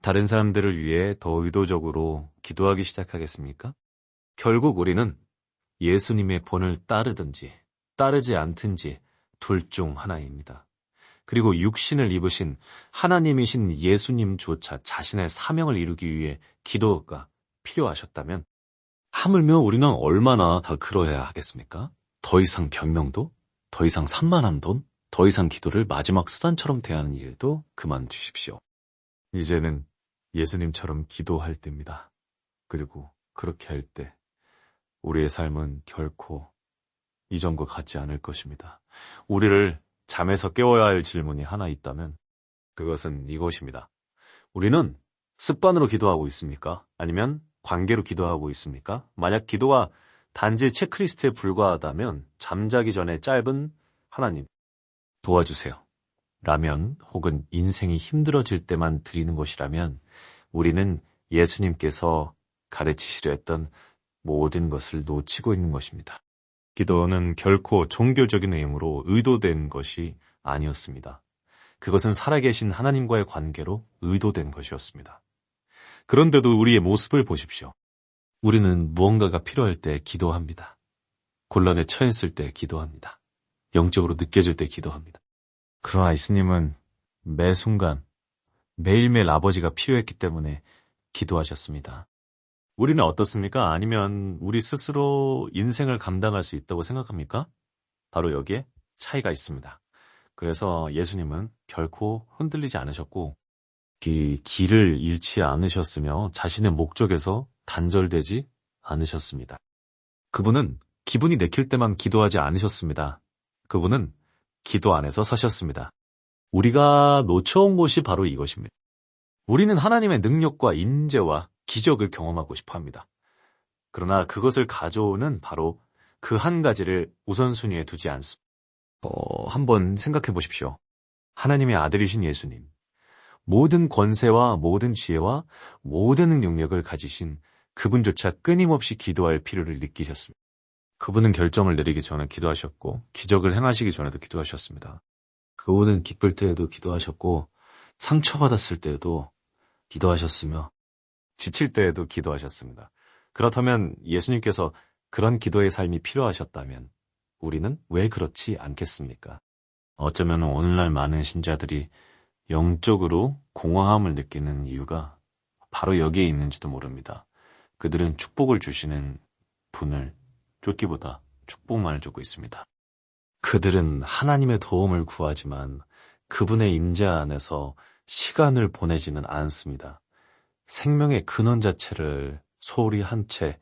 다른 사람들을 위해 더 의도적으로 기도하기 시작하겠습니까? 결국 우리는 예수님의 본을 따르든지 따르지 않든지 둘 중 하나입니다. 그리고 육신을 입으신 하나님이신 예수님조차 자신의 사명을 이루기 위해 기도가 필요하셨다면 하물며 우리는 얼마나 더 그러해야 하겠습니까? 더 이상 변명도, 더 이상 산만함도, 더 이상 기도를 마지막 수단처럼 대하는 일도 그만두십시오. 이제는 예수님처럼 기도할 때입니다. 그리고 그렇게 할 때 우리의 삶은 결코 이전과 같지 않을 것입니다. 우리를 잠에서 깨워야 할 질문이 하나 있다면 그것은 이것입니다. 우리는 습관으로 기도하고 있습니까? 아니면 관계로 기도하고 있습니까? 만약 기도가 단지 체크리스트에 불과하다면 잠자기 전에 짧은 하나님 도와주세요 라면 혹은 인생이 힘들어질 때만 드리는 것이라면 우리는 예수님께서 가르치시려 했던 모든 것을 놓치고 있는 것입니다. 기도는 결코 종교적인 의미로 의도된 것이 아니었습니다. 그것은 살아계신 하나님과의 관계로 의도된 것이었습니다. 그런데도 우리의 모습을 보십시오. 우리는 무언가가 필요할 때 기도합니다. 곤란에 처했을 때 기도합니다. 영적으로 느껴질 때 기도합니다. 그러나 예수님은 매 순간 매일매일 아버지가 필요했기 때문에 기도하셨습니다. 우리는 어떻습니까? 아니면 우리 스스로 인생을 감당할 수 있다고 생각합니까? 바로 여기에 차이가 있습니다. 그래서 예수님은 결코 흔들리지 않으셨고 길을 잃지 않으셨으며 자신의 목적에서 단절되지 않으셨습니다. 그분은 기분이 내킬 때만 기도하지 않으셨습니다. 그분은 기도 안에서 서셨습니다. 우리가 놓쳐온 것이 바로 이것입니다. 우리는 하나님의 능력과 인재와 기적을 경험하고 싶어 합니다. 그러나 그것을 가져오는 바로 그 한 가지를 우선순위에 두지 않습니다. 한번 생각해 보십시오. 하나님의 아들이신 예수님, 모든 권세와 모든 지혜와 모든 능력을 가지신 그분조차 끊임없이 기도할 필요를 느끼셨습니다. 그분은 결정을 내리기 전에 기도하셨고 기적을 행하시기 전에도 기도하셨습니다. 그분은 기쁠 때에도 기도하셨고 상처받았을 때에도 기도하셨으며 지칠 때에도 기도하셨습니다. 그렇다면 예수님께서 그런 기도의 삶이 필요하셨다면 우리는 왜 그렇지 않겠습니까? 어쩌면 오늘날 많은 신자들이 영적으로 공허함을 느끼는 이유가 바로 여기에 있는지도 모릅니다. 그들은 축복을 주시는 분을 쫓기보다 축복만을 쫓고 있습니다. 그들은 하나님의 도움을 구하지만 그분의 임재 안에서 시간을 보내지는 않습니다. 생명의 근원 자체를 소홀히 한 채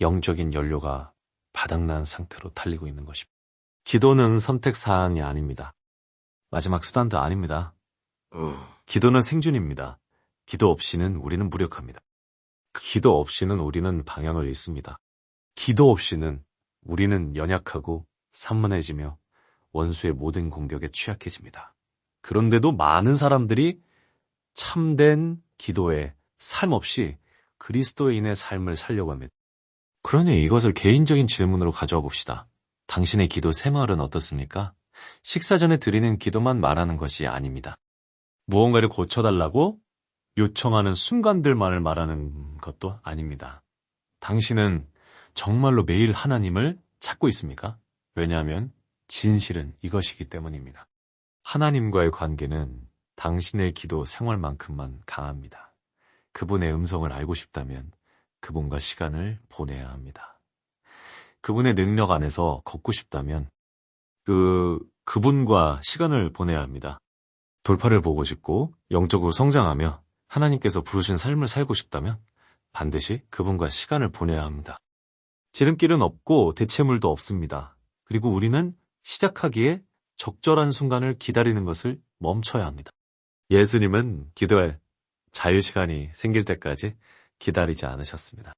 영적인 연료가 바닥난 상태로 달리고 있는 것입니다. 기도는 선택 사항이 아닙니다. 마지막 수단도 아닙니다. 기도는 생존입니다. 기도 없이는 우리는 무력합니다. 기도 없이는 우리는 방향을 잃습니다. 기도 없이는 우리는 연약하고 산만해지며 원수의 모든 공격에 취약해집니다. 그런데도 많은 사람들이 참된 기도에 삶 없이 그리스도인의 삶을 살려고 합니다. 그러니 이것을 개인적인 질문으로 가져와 봅시다. 당신의 기도 생활은 어떻습니까? 식사 전에 드리는 기도만 말하는 것이 아닙니다. 무언가를 고쳐달라고 요청하는 순간들만을 말하는 것도 아닙니다. 당신은 정말로 매일 하나님을 찾고 있습니까? 왜냐하면 진실은 이것이기 때문입니다. 하나님과의 관계는 당신의 기도 생활만큼만 강합니다. 그분의 음성을 알고 싶다면 그분과 시간을 보내야 합니다. 그분의 능력 안에서 걷고 싶다면 그분과 시간을 보내야 합니다. 돌파를 보고 싶고 영적으로 성장하며 하나님께서 부르신 삶을 살고 싶다면 반드시 그분과 시간을 보내야 합니다. 지름길은 없고 대체물도 없습니다. 그리고 우리는 시작하기에 적절한 순간을 기다리는 것을 멈춰야 합니다. 예수님은 기도할 자유시간이 생길 때까지 기다리지 않으셨습니다.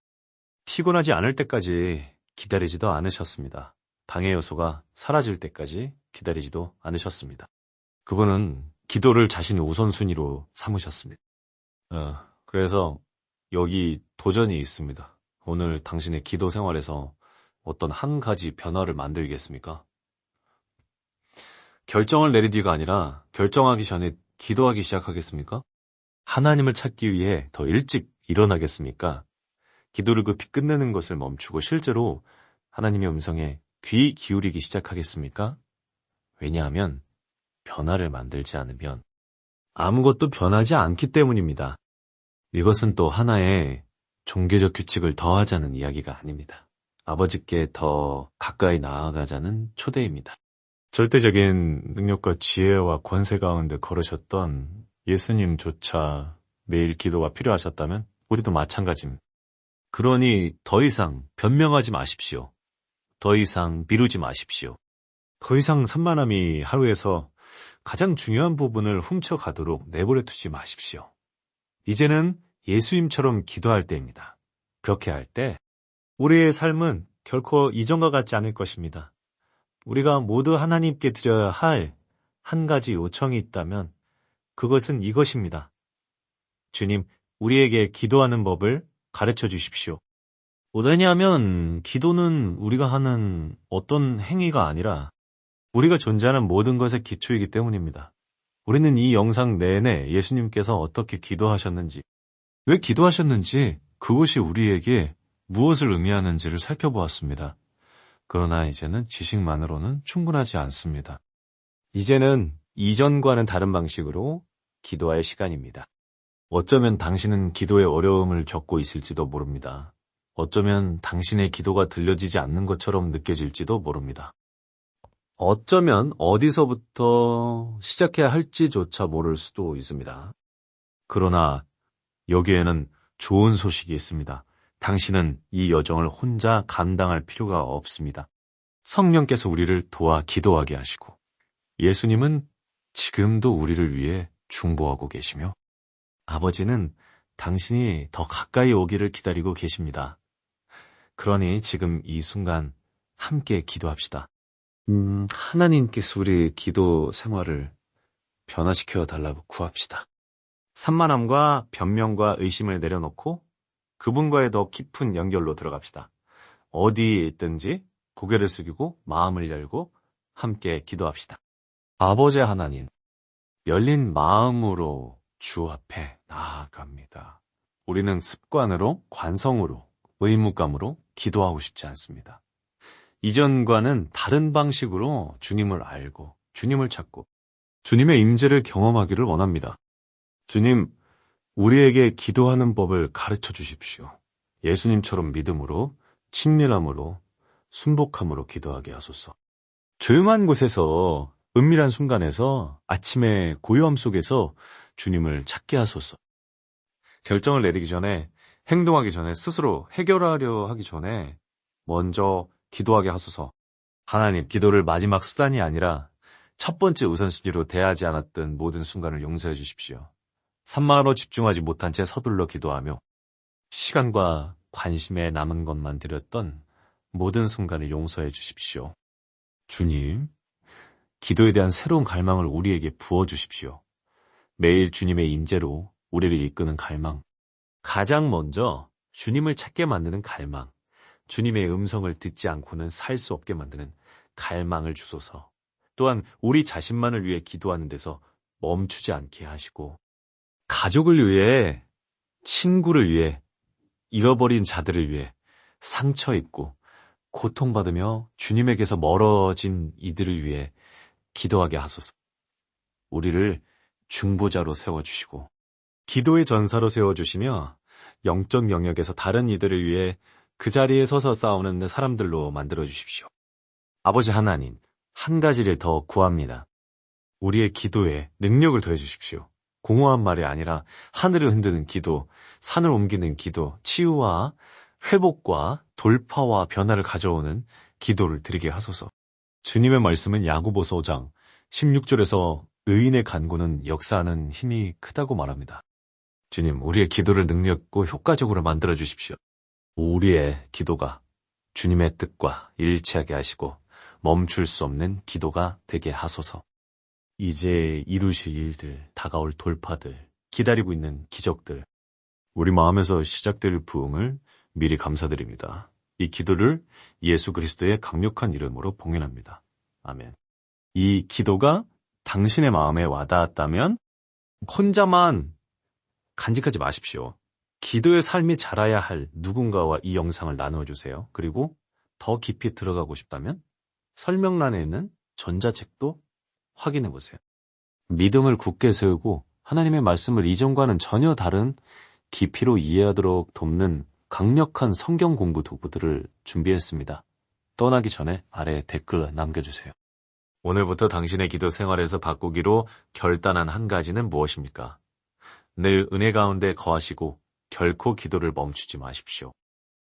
피곤하지 않을 때까지 기다리지도 않으셨습니다. 방해 요소가 사라질 때까지 기다리지도 않으셨습니다. 그분은 기도를 자신의 우선순위로 삼으셨습니다. 그래서 여기 도전이 있습니다. 오늘 당신의 기도 생활에서 어떤 한 가지 변화를 만들겠습니까? 결정을 내리기가 아니라 결정하기 전에 기도하기 시작하겠습니까? 하나님을 찾기 위해 더 일찍 일어나겠습니까? 기도를 급히 끝내는 것을 멈추고 실제로 하나님의 음성에 귀 기울이기 시작하겠습니까? 왜냐하면 변화를 만들지 않으면 아무것도 변하지 않기 때문입니다. 이것은 또 하나의 종교적 규칙을 더하자는 이야기가 아닙니다. 아버지께 더 가까이 나아가자는 초대입니다. 절대적인 능력과 지혜와 권세 가운데 걸으셨던 예수님조차 매일 기도가 필요하셨다면 우리도 마찬가지입니다. 그러니 더 이상 변명하지 마십시오. 더 이상 미루지 마십시오. 더 이상 산만함이 하루에서 가장 중요한 부분을 훔쳐가도록 내버려 두지 마십시오. 이제는 예수님처럼 기도할 때입니다. 그렇게 할 때 우리의 삶은 결코 이전과 같지 않을 것입니다. 우리가 모두 하나님께 드려야 할 한 가지 요청이 있다면 그것은 이것입니다. 주님, 우리에게 기도하는 법을 가르쳐 주십시오. 왜냐하면 기도는 우리가 하는 어떤 행위가 아니라 우리가 존재하는 모든 것의 기초이기 때문입니다. 우리는 이 영상 내내 예수님께서 어떻게 기도하셨는지, 왜 기도하셨는지, 그것이 우리에게 무엇을 의미하는지를 살펴보았습니다. 그러나 이제는 지식만으로는 충분하지 않습니다. 이제는 이전과는 다른 방식으로 기도할 시간입니다. 어쩌면 당신은 기도에 어려움을 겪고 있을지도 모릅니다. 어쩌면 당신의 기도가 들려지지 않는 것처럼 느껴질지도 모릅니다. 어쩌면 어디서부터 시작해야 할지조차 모를 수도 있습니다. 그러나 여기에는 좋은 소식이 있습니다. 당신은 이 여정을 혼자 감당할 필요가 없습니다. 성령께서 우리를 도와 기도하게 하시고 예수님은 지금도 우리를 위해 중보하고 계시며 아버지는 당신이 더 가까이 오기를 기다리고 계십니다. 그러니 지금 이 순간 함께 기도합시다. 하나님께서 우리 기도 생활을 변화시켜 달라고 구합시다. 산만함과 변명과 의심을 내려놓고 그분과의 더 깊은 연결로 들어갑시다. 어디에 있든지 고개를 숙이고 마음을 열고 함께 기도합시다. 아버지 하나님, 열린 마음으로 주 앞에 나아갑니다. 우리는 습관으로, 관성으로, 의무감으로 기도하고 싶지 않습니다. 이전과는 다른 방식으로 주님을 알고 주님을 찾고 주님의 임재를 경험하기를 원합니다. 주님, 우리에게 기도하는 법을 가르쳐 주십시오. 예수님처럼 믿음으로, 친밀함으로, 순복함으로 기도하게 하소서. 조용한 곳에서, 은밀한 순간에서, 아침의 고요함 속에서 주님을 찾게 하소서. 결정을 내리기 전에, 행동하기 전에, 스스로 해결하려 하기 전에 먼저 기도하게 하소서. 하나님, 기도를 마지막 수단이 아니라 첫 번째 우선순위로 대하지 않았던 모든 순간을 용서해 주십시오. 산만하로 집중하지 못한 채 서둘러 기도하며 시간과 관심에 남은 것만 드렸던 모든 순간을 용서해 주십시오. 주님, 기도에 대한 새로운 갈망을 우리에게 부어주십시오. 매일 주님의 임재로 우리를 이끄는 갈망. 가장 먼저 주님을 찾게 만드는 갈망. 주님의 음성을 듣지 않고는 살 수 없게 만드는 갈망을 주소서. 또한 우리 자신만을 위해 기도하는 데서 멈추지 않게 하시고 가족을 위해, 친구를 위해, 잃어버린 자들을 위해 상처 입고 고통받으며 주님에게서 멀어진 이들을 위해 기도하게 하소서. 우리를 중보자로 세워주시고 기도의 전사로 세워주시며 영적 영역에서 다른 이들을 위해 그 자리에 서서 싸우는 사람들로 만들어주십시오. 아버지 하나님, 한 가지를 더 구합니다. 우리의 기도에 능력을 더해주십시오. 공허한 말이 아니라 하늘을 흔드는 기도, 산을 옮기는 기도, 치유와 회복과 돌파와 변화를 가져오는 기도를 드리게 하소서. 주님의 말씀은 야고보서 5장 16절에서 의인의 간구는 역사하는 힘이 크다고 말합니다. 주님, 우리의 기도를 능력있고 효과적으로 만들어 주십시오. 우리의 기도가 주님의 뜻과 일치하게 하시고 멈출 수 없는 기도가 되게 하소서. 이제 이루실 일들, 다가올 돌파들, 기다리고 있는 기적들, 우리 마음에서 시작될 부흥을 미리 감사드립니다. 이 기도를 예수 그리스도의 강력한 이름으로 봉헌합니다. 아멘. 이 기도가 당신의 마음에 와닿았다면 혼자만 간직하지 마십시오. 기도의 삶이 자라야 할 누군가와 이 영상을 나눠주세요. 그리고 더 깊이 들어가고 싶다면 설명란에 있는 전자책도 확인해보세요. 믿음을 굳게 세우고 하나님의 말씀을 이전과는 전혀 다른 깊이로 이해하도록 돕는 강력한 성경 공부 도구들을 준비했습니다. 떠나기 전에 아래에 댓글 남겨주세요. 오늘부터 당신의 기도 생활에서 바꾸기로 결단한 한 가지는 무엇입니까? 늘 은혜 가운데 거하시고 결코 기도를 멈추지 마십시오.